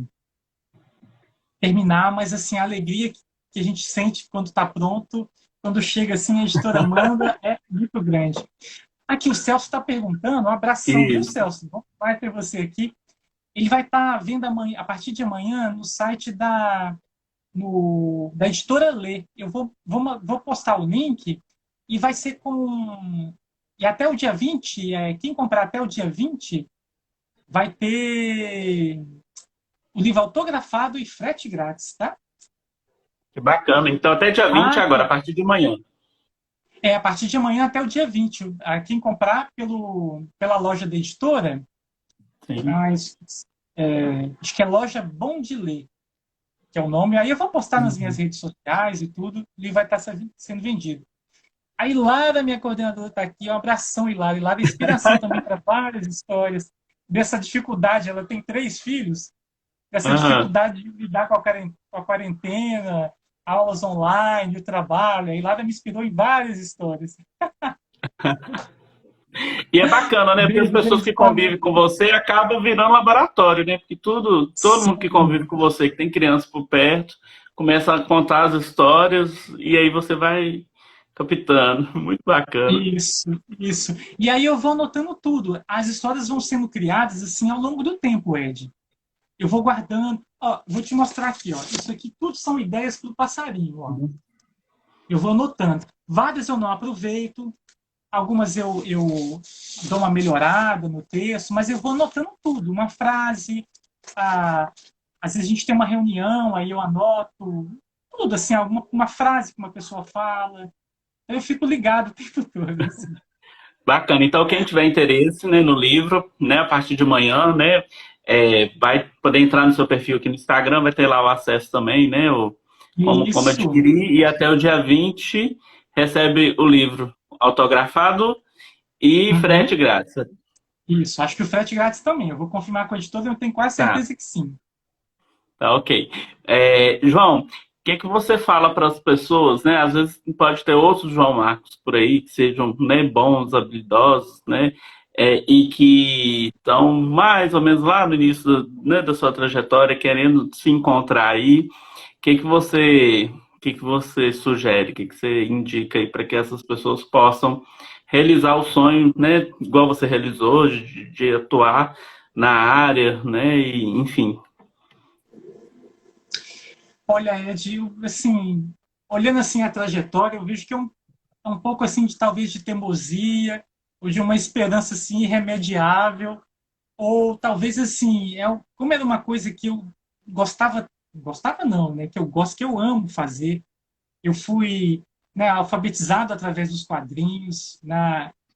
terminar, mas assim, a alegria que a gente sente quando está pronto, quando chega assim, a editora manda, é muito grande. Aqui o Celso está perguntando, um abração, viu, Isso. Celso? Vai ter você aqui. Ele vai estar vendo amanhã, a partir de amanhã no site da editora Lê. Eu vou postar o link e vai ser com. E até o dia 20, quem comprar até o dia 20 vai ter o livro autografado e frete grátis, tá? Que bacana. Então até dia 20 agora, a partir de manhã. É a partir de amanhã até o dia 20. Quem comprar pela loja da editora, Sim. mas, acho que é loja Bom de Ler, que é o nome. Aí eu vou postar nas minhas Uhum. redes sociais e tudo, e vai estar sendo vendido. A Hilara, minha coordenadora, está aqui. Um abração, Hilara. Hilara é inspiração também para várias histórias. Dessa dificuldade, ela tem 3 filhos, dessa Aham. dificuldade de lidar com a quarentena, aulas online, o trabalho. A Hilara me inspirou em várias histórias. E é bacana, né? Porque as Beijo, pessoas beijo, que Pamela. convivem com você acabam virando laboratório, né? Porque todo mundo que Sim, convive com você, que tem criança por perto, começa a contar as histórias e aí você vai captando. Muito bacana. isso, isso. E aí eu vou anotando tudo. As histórias vão sendo criadas assim ao longo do tempo, Ed. Eu vou guardando. Ó, vou te mostrar aqui, ó. Isso aqui tudo são ideias para o passarinho, ó. Eu vou anotando. Várias eu não aproveito, algumas eu dou uma melhorada no texto, mas eu vou anotando tudo. Uma frase, ah, às vezes a gente tem uma reunião, aí eu anoto tudo, assim, uma frase que uma pessoa fala. Eu fico ligado o tempo todo, assim. Bacana. Então, quem tiver interesse, né, no livro, né, a partir de manhã, né, vai poder entrar no seu perfil aqui no Instagram, vai ter lá o acesso também, né, como Isso, adquirir, e até o dia 20 recebe o livro autografado e uhum, frete grátis. isso. Acho que o frete grátis também. Eu vou confirmar com a editora, eu tenho quase Tá, certeza que sim. tá ok. João, o que que você fala para as pessoas, né? Às vezes pode ter outros João Marcos por aí que sejam, né, bons, habilidosos, né? E que estão mais ou menos lá no início, né, da sua trajetória, querendo se encontrar aí. O que que você sugere? O que que você indica aí para que essas pessoas possam realizar o sonho, né? Igual você realizou, de atuar na área, né? E, enfim. Olha, Ed, assim, olhando assim a trajetória, eu vejo que é um pouco assim de talvez de teimosia, ou de uma esperança assim irremediável, ou talvez assim, como era uma coisa que eu gostava não, né, que eu gosto, que eu amo fazer. Eu fui, né, alfabetizado através dos quadrinhos,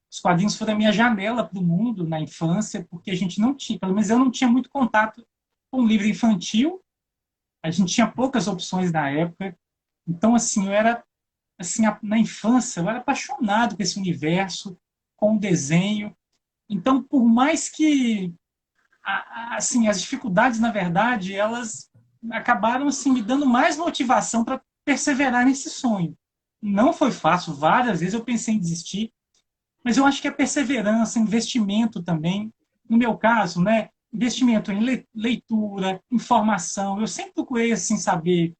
os quadrinhos foram a minha janela para o mundo na infância, porque a gente não tinha, pelo menos eu não tinha muito contato com livro infantil A gente tinha poucas opções na época. Então, assim, eu era, assim, na infância, eu era apaixonado por esse universo, com o desenho. Então, por mais que, assim, as dificuldades, na verdade, elas acabaram, assim, me dando mais motivação para perseverar nesse sonho. Não foi fácil, várias vezes eu pensei em desistir, mas eu acho que a perseverança, investimento também, no meu caso, né, investimento em leitura, informação, eu sempre procurei, assim, saber,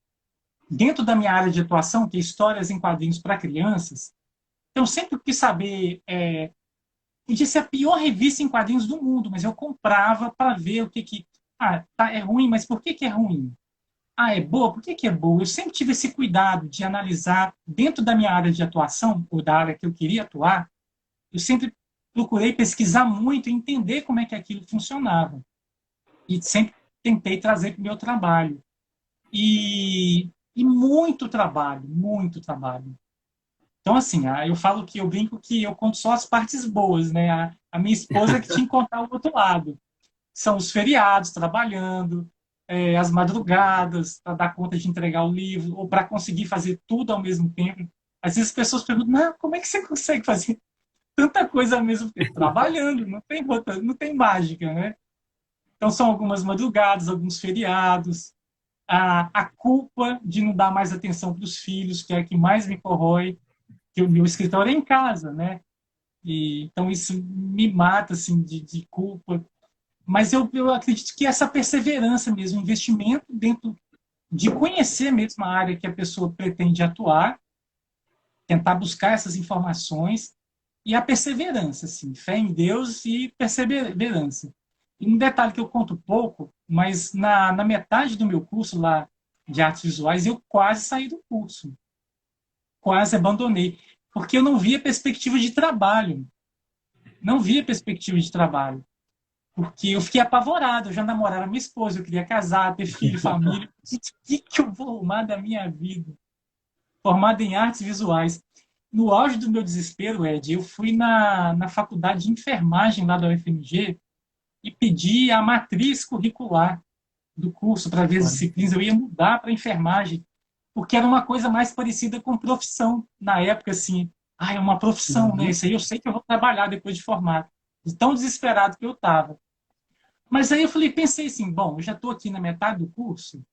dentro da minha área de atuação, que é histórias em quadrinhos para crianças, eu sempre quis saber, podia ser a pior revista em quadrinhos do mundo, mas eu comprava para ver o que que... Ah, tá, é ruim, mas por que que é ruim? Ah, é boa? Por que que é boa? Eu sempre tive esse cuidado de analisar, dentro da minha área de atuação, ou da área que eu queria atuar, eu sempre procurei pesquisar muito e entender como é que aquilo funcionava. E sempre tentei trazer para o meu trabalho. E muito trabalho, muito trabalho. Então, assim, eu falo que eu brinco que eu conto só as partes boas, né? A minha esposa que tinha que contar o outro lado. São os feriados, trabalhando, as madrugadas, para dar conta de entregar o livro, ou para conseguir fazer tudo ao mesmo tempo. Às vezes as pessoas perguntam, não, como é que você consegue fazer tanta coisa ao mesmo tempo? Trabalhando, não tem mágica, né? Então são algumas madrugadas, alguns feriados, a culpa de não dar mais atenção para os filhos, que é a que mais me corrói, que o meu escritório é em casa, né? E, então isso me mata assim de culpa. Mas eu acredito que essa perseverança mesmo, investimento dentro de conhecer mesmo a área que a pessoa pretende atuar, tentar buscar essas informações e a perseverança, assim, fé em Deus e perseverança. E um detalhe que eu conto pouco, mas na metade do meu curso lá de artes visuais, eu quase saí do curso, quase abandonei, porque eu não via perspectiva de trabalho, não via perspectiva de trabalho, porque eu fiquei apavorado, eu já namorava minha esposa, eu queria casar, ter filho, família, o que eu vou arrumar da minha vida? Formado em artes visuais. No auge do meu desespero, Ed, eu fui na faculdade de enfermagem lá da UFMG e pedi a matriz curricular do curso para ver as disciplinas. Eu ia mudar para enfermagem, porque era uma coisa mais parecida com profissão na época, assim. Ah, é uma profissão, né? Uhum. Isso aí eu sei que eu vou trabalhar depois de formado. De tão desesperado que eu estava. Mas aí eu falei, pensei assim, bom, eu já estou aqui na metade do curso,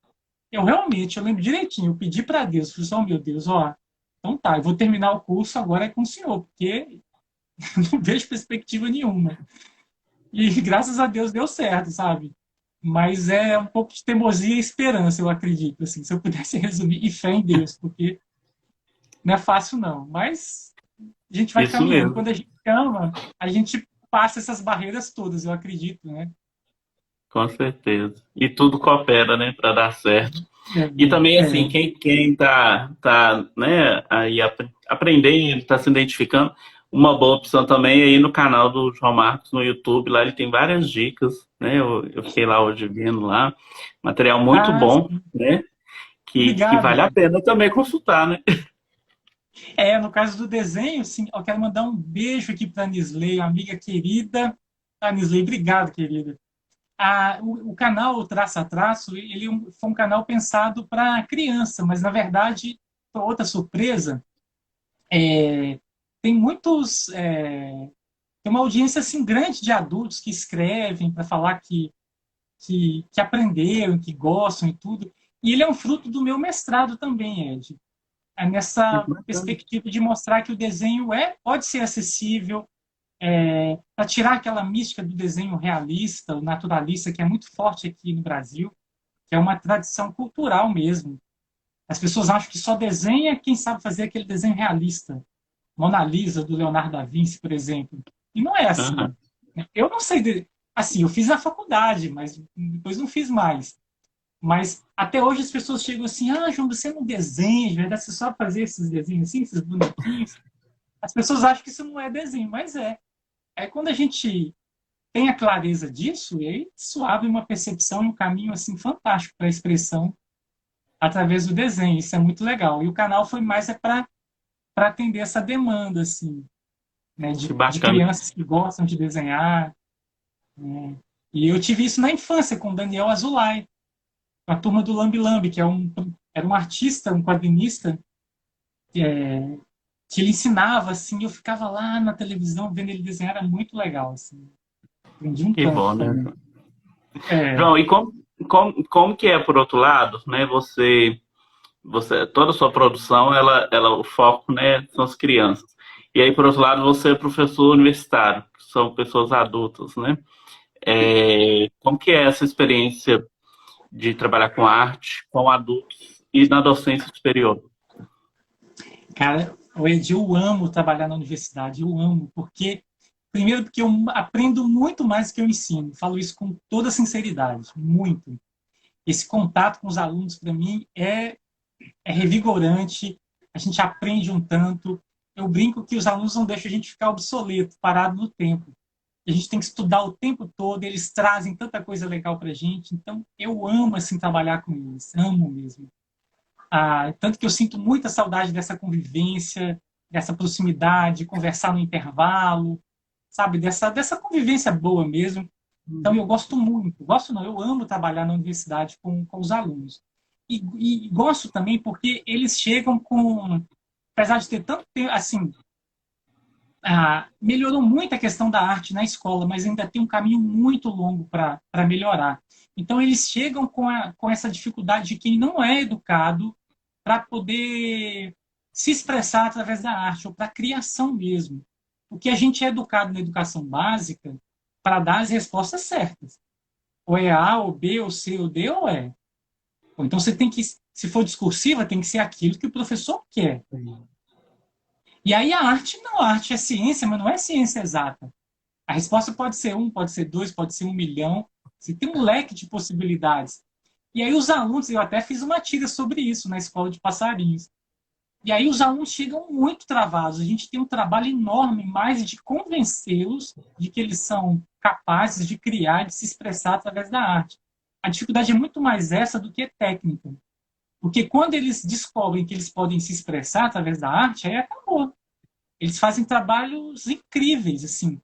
eu lembro direitinho, eu pedi para Deus, falei assim, oh meu Deus, ó, então tá, eu vou terminar o curso agora é com o senhor, porque não vejo perspectiva nenhuma. E graças a Deus deu certo, sabe? Mas é um pouco de teimosia e esperança, eu acredito, assim, se eu pudesse resumir, e fé em Deus, porque não é fácil não, mas a gente vai Isso caminhando. mesmo, Quando a gente ama, a gente passa essas barreiras todas, eu acredito, né? com certeza. E tudo coopera, né, para dar certo. E também, É, assim, é. quem tá, né, aí aprendendo, tá se identificando, uma boa opção também é ir no canal do João Marcos no YouTube, lá ele tem várias dicas, né, eu fiquei lá hoje vendo lá, material muito Ah, bom, né, que obrigado, vale a Ed. pena também consultar, né. No caso do desenho, sim, eu quero mandar um beijo aqui para a Nisley, amiga querida. A Nisley, obrigado, querida. O canal o Traço a Traço, ele foi um canal pensado para criança, mas na verdade, pra outra surpresa, tem muitos, tem uma audiência assim grande de adultos que escrevem para falar que aprenderam, que gostam e tudo. E ele é um fruto do meu mestrado também, Ed. É Que nessa bacana. perspectiva de mostrar que o desenho pode ser acessível, para tirar aquela mística do desenho realista, o naturalista, que é muito forte aqui no Brasil, que é uma tradição cultural mesmo. As pessoas acham que só desenha quem sabe fazer aquele desenho realista. Mona Lisa, do Leonardo da Vinci, por exemplo. E não é Aham. assim. Eu não sei. Assim, eu fiz na faculdade, mas depois não fiz mais. Mas até hoje as pessoas chegam assim: ah, João, você não desenha, de verdade, você só fazer esses desenhos assim, esses bonequinhos. As pessoas acham que isso não é desenho, mas é. Aí quando a gente tem a clareza disso, e aí isso abre uma percepção e um caminho assim fantástico para a expressão através do desenho. Isso é muito legal. E o canal foi mais para atender essa demanda assim, né, Que de bacana. crianças que gostam de desenhar. Né? E eu tive isso na infância com o Daniel Azulay. a turma do Lambi Lambi, que era um artista, um quadrinista, que ele ensinava, assim, eu ficava lá na televisão vendo ele desenhar, era muito legal, assim. Aprendi um Que tanto bom, né, também. João? É, João, e como que é, por outro lado, né, toda a sua produção, o foco, né, são as crianças. E aí, por outro lado, você é professor universitário, que são pessoas adultas, né? Como que é essa experiência de trabalhar com arte, com adultos e na docência superior? cara, Ed, eu amo trabalhar na universidade, eu amo, porque, primeiro, porque eu aprendo muito mais do que eu ensino, falo isso com toda sinceridade, muito. Esse contato com os alunos, para mim, é revigorante, a gente aprende um tanto. Eu brinco que os alunos não deixam a gente ficar obsoleto, parado no tempo. A gente tem que estudar o tempo todo, eles trazem tanta coisa legal para a gente, então eu amo assim trabalhar com eles, amo mesmo. Tanto que eu sinto muita saudade dessa convivência, dessa proximidade, conversar no intervalo, sabe, dessa convivência boa mesmo. Então eu gosto muito, gosto não, eu amo trabalhar na universidade com os alunos. E gosto também porque eles chegam com, apesar de ter tanto tempo, assim, melhorou muito a questão da arte na escola, mas ainda tem um caminho muito longo para melhorar. Então, eles chegam com essa dificuldade de quem não é educado para poder se expressar através da arte, ou para a criação mesmo. Porque a gente é educado na educação básica para dar as respostas certas. Ou é A, ou B, ou C, ou D, ou E. Ou então você tem que, se for discursiva, tem que ser aquilo que o professor quer. E aí a arte não, a arte é ciência, mas não é ciência exata. A resposta pode ser um, pode ser dois, pode ser 1 milhão. Você tem um leque de possibilidades. E aí os alunos, eu até fiz uma tira sobre isso na escola de passarinhos. E aí os alunos chegam muito travados. A gente tem um trabalho enorme mais de convencê-los de que eles são capazes de criar, de se expressar através da arte. A dificuldade é muito mais essa do que técnica. Porque quando eles descobrem que eles podem se expressar através da arte, aí acabou. Eles fazem trabalhos incríveis, assim.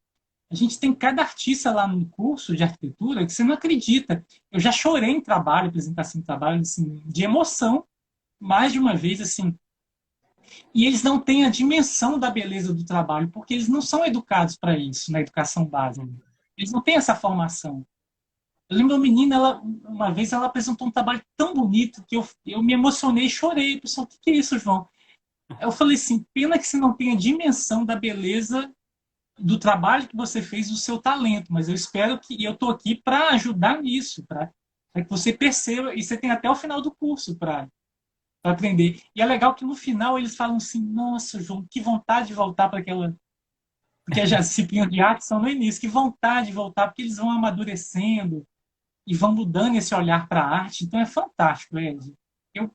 A gente tem cada artista lá no curso de arquitetura que você não acredita. Eu já chorei em trabalho, apresentação de trabalho, assim, de emoção, mais de uma vez, assim. E eles não têm a dimensão da beleza do trabalho, porque eles não são educados para isso na educação básica. Eles não têm essa formação. Eu lembro uma menina, uma vez ela apresentou um trabalho tão bonito que eu me emocionei e chorei. Pessoal, o que é isso, João? Eu falei assim, pena que você não tem a dimensão da beleza do trabalho que você fez, do seu talento, mas eu espero que, e eu estou aqui para ajudar nisso, para que você perceba, e você tem até o final do curso para aprender. E é legal que no final eles falam assim, nossa, João, que vontade de voltar para aquela... Porque as disciplinas de arte são no início, que vontade de voltar, porque eles vão amadurecendo e vão mudando esse olhar para a arte. Então é fantástico, Ed.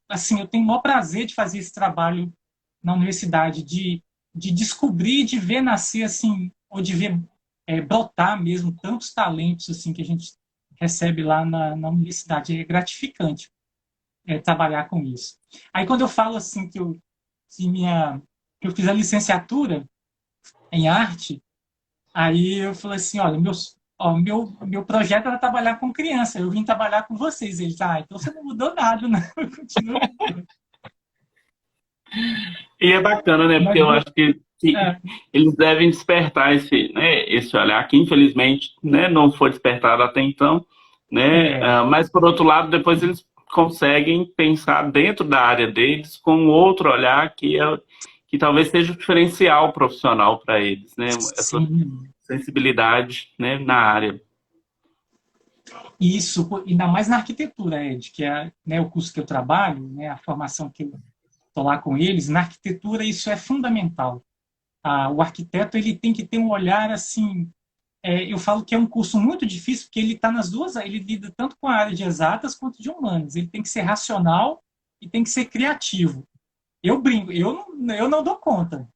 Assim, eu tenho o maior prazer de fazer esse trabalho na universidade, de descobrir, de ver nascer, assim, ou de ver brotar mesmo tantos talentos assim que a gente recebe lá na universidade. É gratificante trabalhar com isso. Aí quando eu falo assim que eu fiz a licenciatura em arte, aí eu falei assim, olha, meu projeto era trabalhar com criança, eu vim trabalhar com vocês. Eles, então você não mudou nada, né? Continua. E é bacana, né? Porque Mas, eu acho que é, eles devem despertar esse olhar, que infelizmente, né, não foi despertado até então, né? é, Mas por outro lado, depois eles conseguem pensar dentro da área deles com um outro olhar que talvez seja o diferencial profissional para eles, né? Essa sim, sensibilidade, né, na área. isso, ainda mais na arquitetura, Ed, que é, né, o curso que eu trabalho, né, a formação que eu estou lá com eles, na arquitetura isso é fundamental. O arquiteto ele tem que ter um olhar assim. Eu falo que é um curso muito difícil porque ele está nas duas, ele lida tanto com a área de exatas quanto de humanas. Ele tem que ser racional e tem que ser criativo. Eu brinco, eu não dou conta.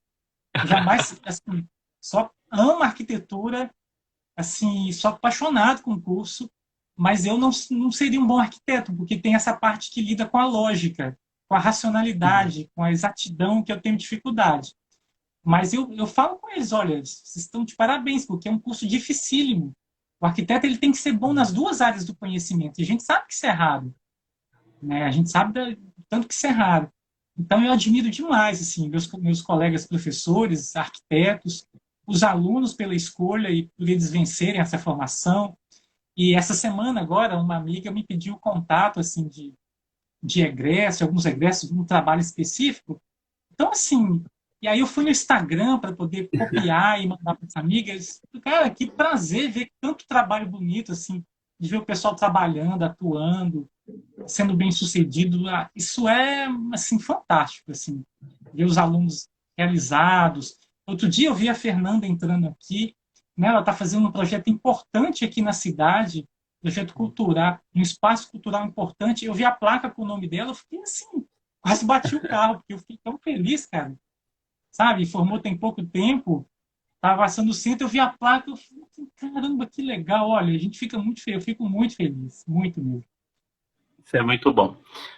Jamais, assim, só amo arquitetura, assim, sou apaixonado com o curso, mas eu não seria um bom arquiteto, porque tem essa parte que lida com a lógica, com a racionalidade, com a exatidão que eu tenho dificuldade. Mas eu falo com eles, olha, vocês estão de parabéns, porque é um curso dificílimo. O arquiteto ele tem que ser bom nas duas áreas do conhecimento, e a gente sabe que isso é errado. né? A gente sabe tanto que isso é raro. Então, eu admiro demais, assim, meus colegas professores, arquitetos, os alunos pela escolha e por eles vencerem essa formação. E essa semana agora, uma amiga me pediu contato, assim, de egresso, alguns egressos, um trabalho específico. Então, assim, e aí eu fui no Instagram para poder copiar e mandar para as amigas. Cara, que prazer ver tanto trabalho bonito, assim, de ver o pessoal trabalhando, atuando, sendo bem sucedido. Isso é, assim, fantástico, assim, ver os alunos realizados. Outro dia eu vi a Fernanda entrando aqui, né? Ela está fazendo um projeto importante aqui na cidade, projeto cultural, um espaço cultural importante. Eu vi a placa com o nome dela, eu fiquei assim, quase bati o carro, porque eu fiquei tão feliz, cara. Sabe? Formou tem pouco tempo, estava passando no centro, eu vi a placa, eu falei, caramba, que legal, olha, a gente fica muito feliz, eu fico muito feliz, muito mesmo. Isso é muito bom.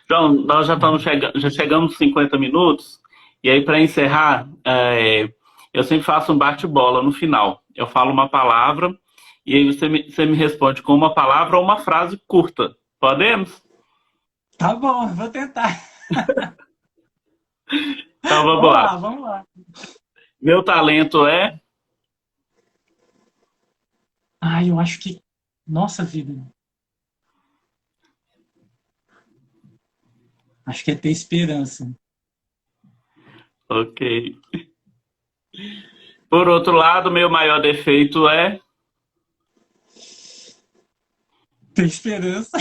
João, nós já estamos já chegamos nos 50 minutos, e aí para encerrar, eu sempre faço um bate-bola no final. Eu falo uma palavra, e aí você me responde com uma palavra ou uma frase curta. Podemos? Tá bom, vou tentar. Então vamos Vamos lá. lá, vamos lá. Meu talento é. Eu acho que, nossa vida, acho que é ter esperança. Ok. Por outro lado, meu maior defeito é. Ter esperança.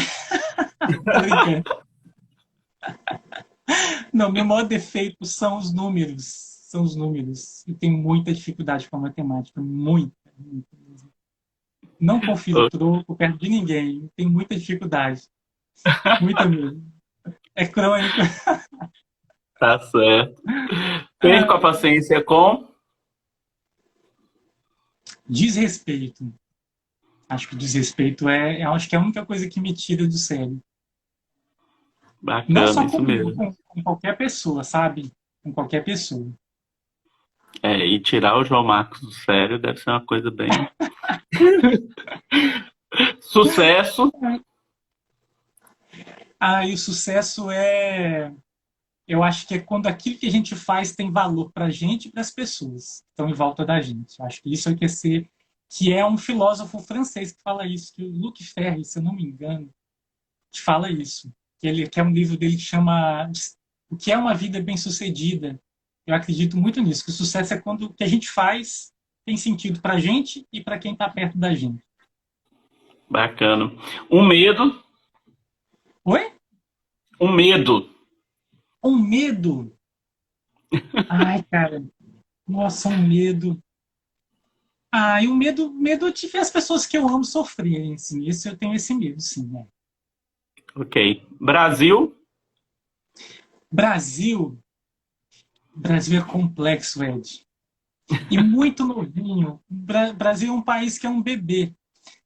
Tô brincando. Não, meu maior defeito são os números. São os números. Eu tenho muita dificuldade com a matemática. Muita, muita. Não confio troco perto de ninguém. Tenho muita dificuldade. Muita mesmo. É crônico. Tá certo. Perco a Ah, paciência com. desrespeito. Acho que desrespeito acho que é a única coisa que me tira do sério. Não Bacana, só isso comigo, mesmo. com qualquer pessoa, sabe? Com qualquer pessoa. E tirar o João Marcos do sério deve ser uma coisa bem. Sucesso. E o sucesso eu acho que é quando aquilo que a gente faz tem valor para a gente e para as pessoas que estão em volta da gente. Acho que isso é que é um filósofo francês que fala isso, que o Luc Ferry, se eu não me engano, que fala isso. Que é um livro dele que chama O que é uma vida bem-sucedida. Eu acredito muito nisso, que o sucesso é quando o que a gente faz tem sentido para a gente e para quem está perto da gente. Bacana. Um medo. Oi? Um medo. Um medo. Ai, cara. Nossa, um medo. E o medo de ver as pessoas que eu amo sofrerem, assim. Esse eu tenho esse medo, sim, né? Ok. Brasil. Brasil. Brasil é complexo, Ed. E muito novinho. Brasil é um país que é um bebê.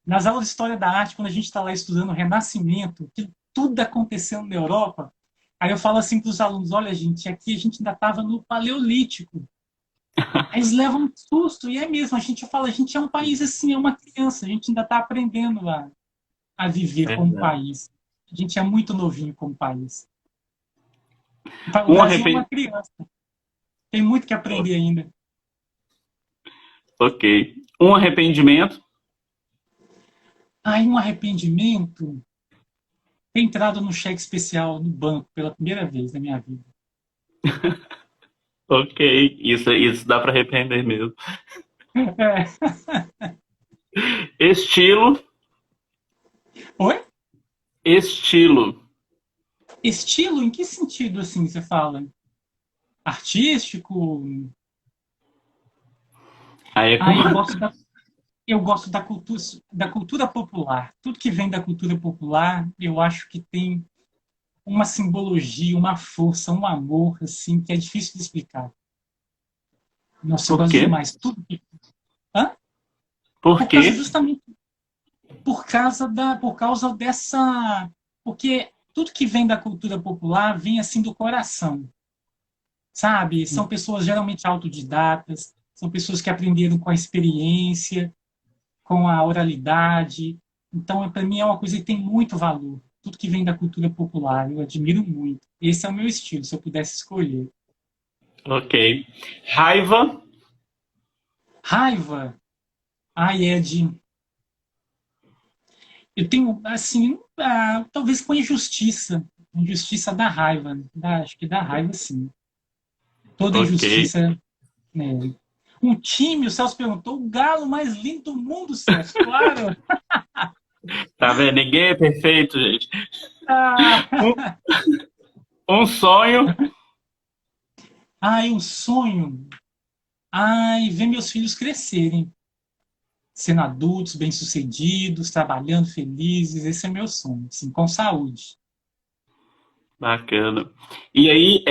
Nas aulas de História da Arte, quando a gente está lá estudando o Renascimento, que tudo acontecendo na Europa, aí eu falo assim para os alunos, olha, gente, aqui a gente ainda estava no Paleolítico. Aí eles levam um susto, e é mesmo, a gente fala, a gente é um país assim, é uma criança, a gente ainda está aprendendo a viver como Verdade. país. A gente é muito novinho como país. O Um Brasil é uma arrependimento. criança, tem muito que aprender ainda. Ok. Um arrependimento. Um arrependimento ter entrado no cheque especial no banco pela primeira vez na minha vida. Ok. Isso dá para arrepender mesmo. É. Estilo. Oi? Estilo. Estilo, em que sentido assim você fala? Artístico? Aí é com. Ah, eu gosto da cultura popular. Tudo que vem da cultura popular, eu acho que tem uma simbologia, uma força, um amor assim que é difícil de explicar. Nossa, eu Por gosto quê? demais. Tudo que... Hã? Por Por causa quê? justamente por causa dessa, porque tudo que vem da cultura popular vem assim do coração, sabe? São pessoas geralmente autodidatas, são pessoas que aprenderam com a experiência, com a oralidade. Então, para mim é uma coisa que tem muito valor. tudo que vem da cultura popular. Eu admiro muito. Esse é o meu estilo, se eu pudesse escolher. Ok. Raiva. Raiva. Ai, Ed, eu tenho, assim, talvez com injustiça. Injustiça da raiva. Acho que da raiva, sim. Toda Ok. injustiça. Né? Um time, o Celso perguntou, o galo mais lindo do mundo, Celso. Claro. Tá vendo? Ninguém é perfeito, gente. Um, Ah, um sonho. ai, um sonho. Ai, ver meus filhos crescerem. Sendo adultos, bem-sucedidos, trabalhando felizes. Esse é meu sonho, assim, com saúde. Bacana. E aí,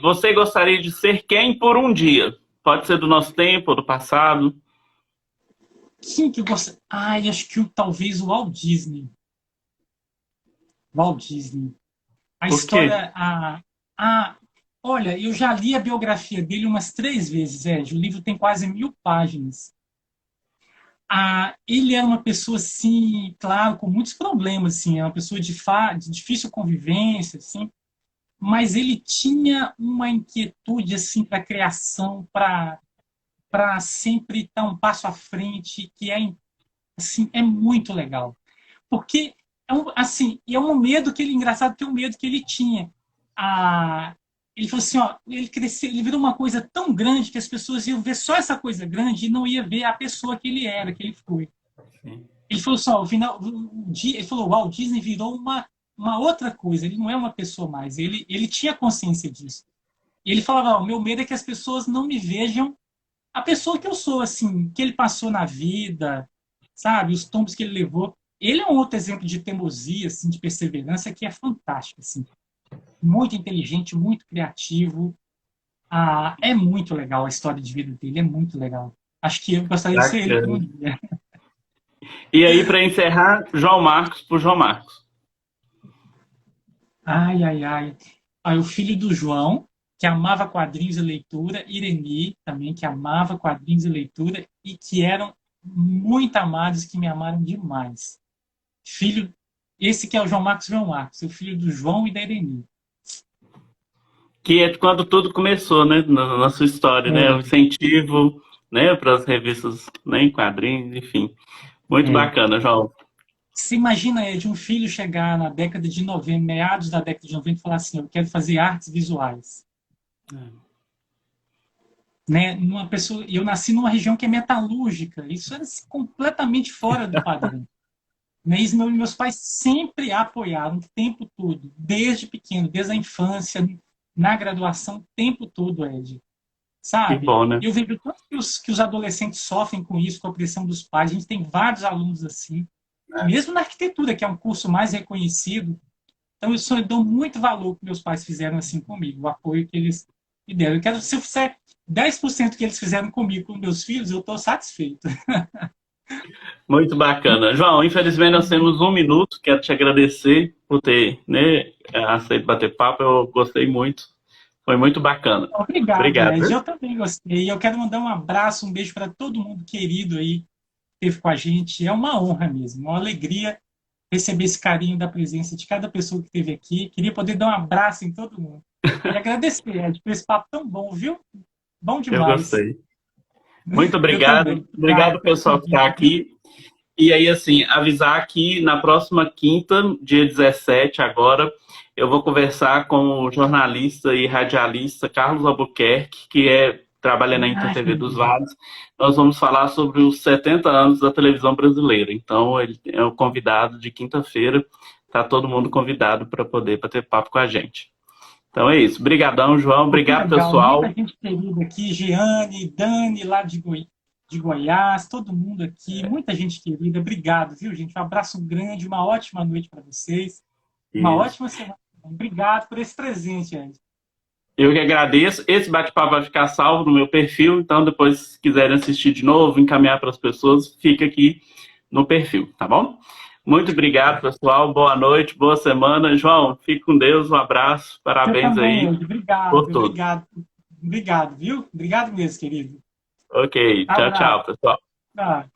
você gostaria de ser quem por um dia? Pode ser do nosso tempo ou do passado. Quem que eu gosto? Ai, acho que talvez o Walt Disney. Walt Disney. A Por quê? história. A, olha, eu já li a biografia dele umas 3 vezes, Ed. O livro tem quase 1.000 páginas. Ele era uma pessoa, assim, claro, com muitos problemas, assim, é uma pessoa de difícil convivência, assim, mas ele tinha uma inquietude, assim, para a criação, para sempre estar um passo à frente, que é, assim, é muito legal. Porque assim, e é um medo que ele, engraçado, que é um medo que ele tinha. A, ele falou assim, ó, ele cresceu, ele virou uma coisa tão grande que as pessoas iam ver só essa coisa grande e não ia ver a pessoa que ele era, que ele foi. Sim. Ele falou só, o final, ele falou, o Walt Disney virou uma outra coisa, ele não é uma pessoa mais, ele tinha consciência disso. E ele falava, ó, o meu medo é que as pessoas não me vejam a pessoa que eu sou, assim, que ele passou na vida, sabe, os tombos que ele levou. Ele é um outro exemplo de teimosia, assim, de perseverança que é fantástico, assim. Muito inteligente, muito criativo. É muito legal a história de vida dele, é muito legal. Acho que eu gostaria de ser ele por um Bacana. dia. E aí, para encerrar, João Marcos por João Marcos. Ai, ai, ai. Aí o filho do João, que amava quadrinhos e leitura, Ireni também, que amava quadrinhos e leitura, e que eram muito amados, que me amaram demais. Filho, esse que é o João Marcos, o filho do João e da Ireni. Que é quando tudo começou, né, na sua história, né, o É, incentivo, né, para as revistas, né, em quadrinhos, enfim. Muito é. bacana, João. Você imagina, de um filho chegar na década de 90, meados da década de 90, e falar assim, eu quero fazer artes visuais. Né? Uma pessoa, eu nasci numa região que é metalúrgica, isso era assim, completamente fora do padrão. Né? E meus pais sempre apoiaram o tempo todo, desde pequeno, desde a infância, na graduação, o tempo todo, Ed. Que Sabe? bom, né? Eu vejo tanto que os adolescentes sofrem com isso, com a pressão dos pais. A gente tem vários alunos assim, mesmo na arquitetura, que é um curso mais reconhecido. Então, eu dou muito valor que meus pais fizeram assim comigo, o apoio que eles me deram. Eu quero, se eu fizer 10% que eles fizeram comigo com meus filhos, eu estou satisfeito. Muito bacana. João, infelizmente nós temos um minuto. Quero te agradecer por ter, né, aceito bater papo. Eu gostei muito. Foi muito bacana. Obrigado, Obrigado. Ed. Eu também gostei. Eu quero mandar um abraço, um beijo para todo mundo querido aí que esteve com a gente. É uma honra mesmo, uma alegria receber esse carinho da presença de cada pessoa que esteve aqui. Queria poder dar um abraço em todo mundo. E agradecer, Ed, por esse papo tão bom, viu? Bom Eu demais. gostei. Muito Eu obrigado. também. Obrigado, Obrigado pelo pessoal, que está convite, viu? aqui. E aí, assim, avisar que na próxima quinta, dia 17, agora, eu vou conversar com o jornalista e radialista Carlos Albuquerque, que trabalha na Ai, que InterTV dos legal. Vales. Nós vamos falar sobre os 70 anos da televisão brasileira. Então, ele é o convidado de quinta-feira. Está todo mundo convidado para poder bater papo com a gente. Então é isso. Obrigadão, João. Pô, que Obrigado, legal. Muita pessoal. gente querida aqui. Giane, Dani, lá de Goiás, todo mundo aqui. Muita gente querida. Obrigado, viu, gente? Um abraço grande, uma ótima noite para vocês. Uma Isso. ótima semana. Obrigado por esse presente, Ed. Eu que agradeço. Esse bate-papo vai ficar salvo no meu perfil, então depois, se quiserem assistir de novo, encaminhar para as pessoas, fica aqui no perfil, tá bom? Muito obrigado, pessoal. Boa noite, boa semana. João, fique com Deus, um abraço, Você parabéns também, aí Ed. por Obrigado, tudo. obrigado. Obrigado, viu? Obrigado mesmo, querido. Ok, tchau, Abraço. tchau, pessoal. Tchau.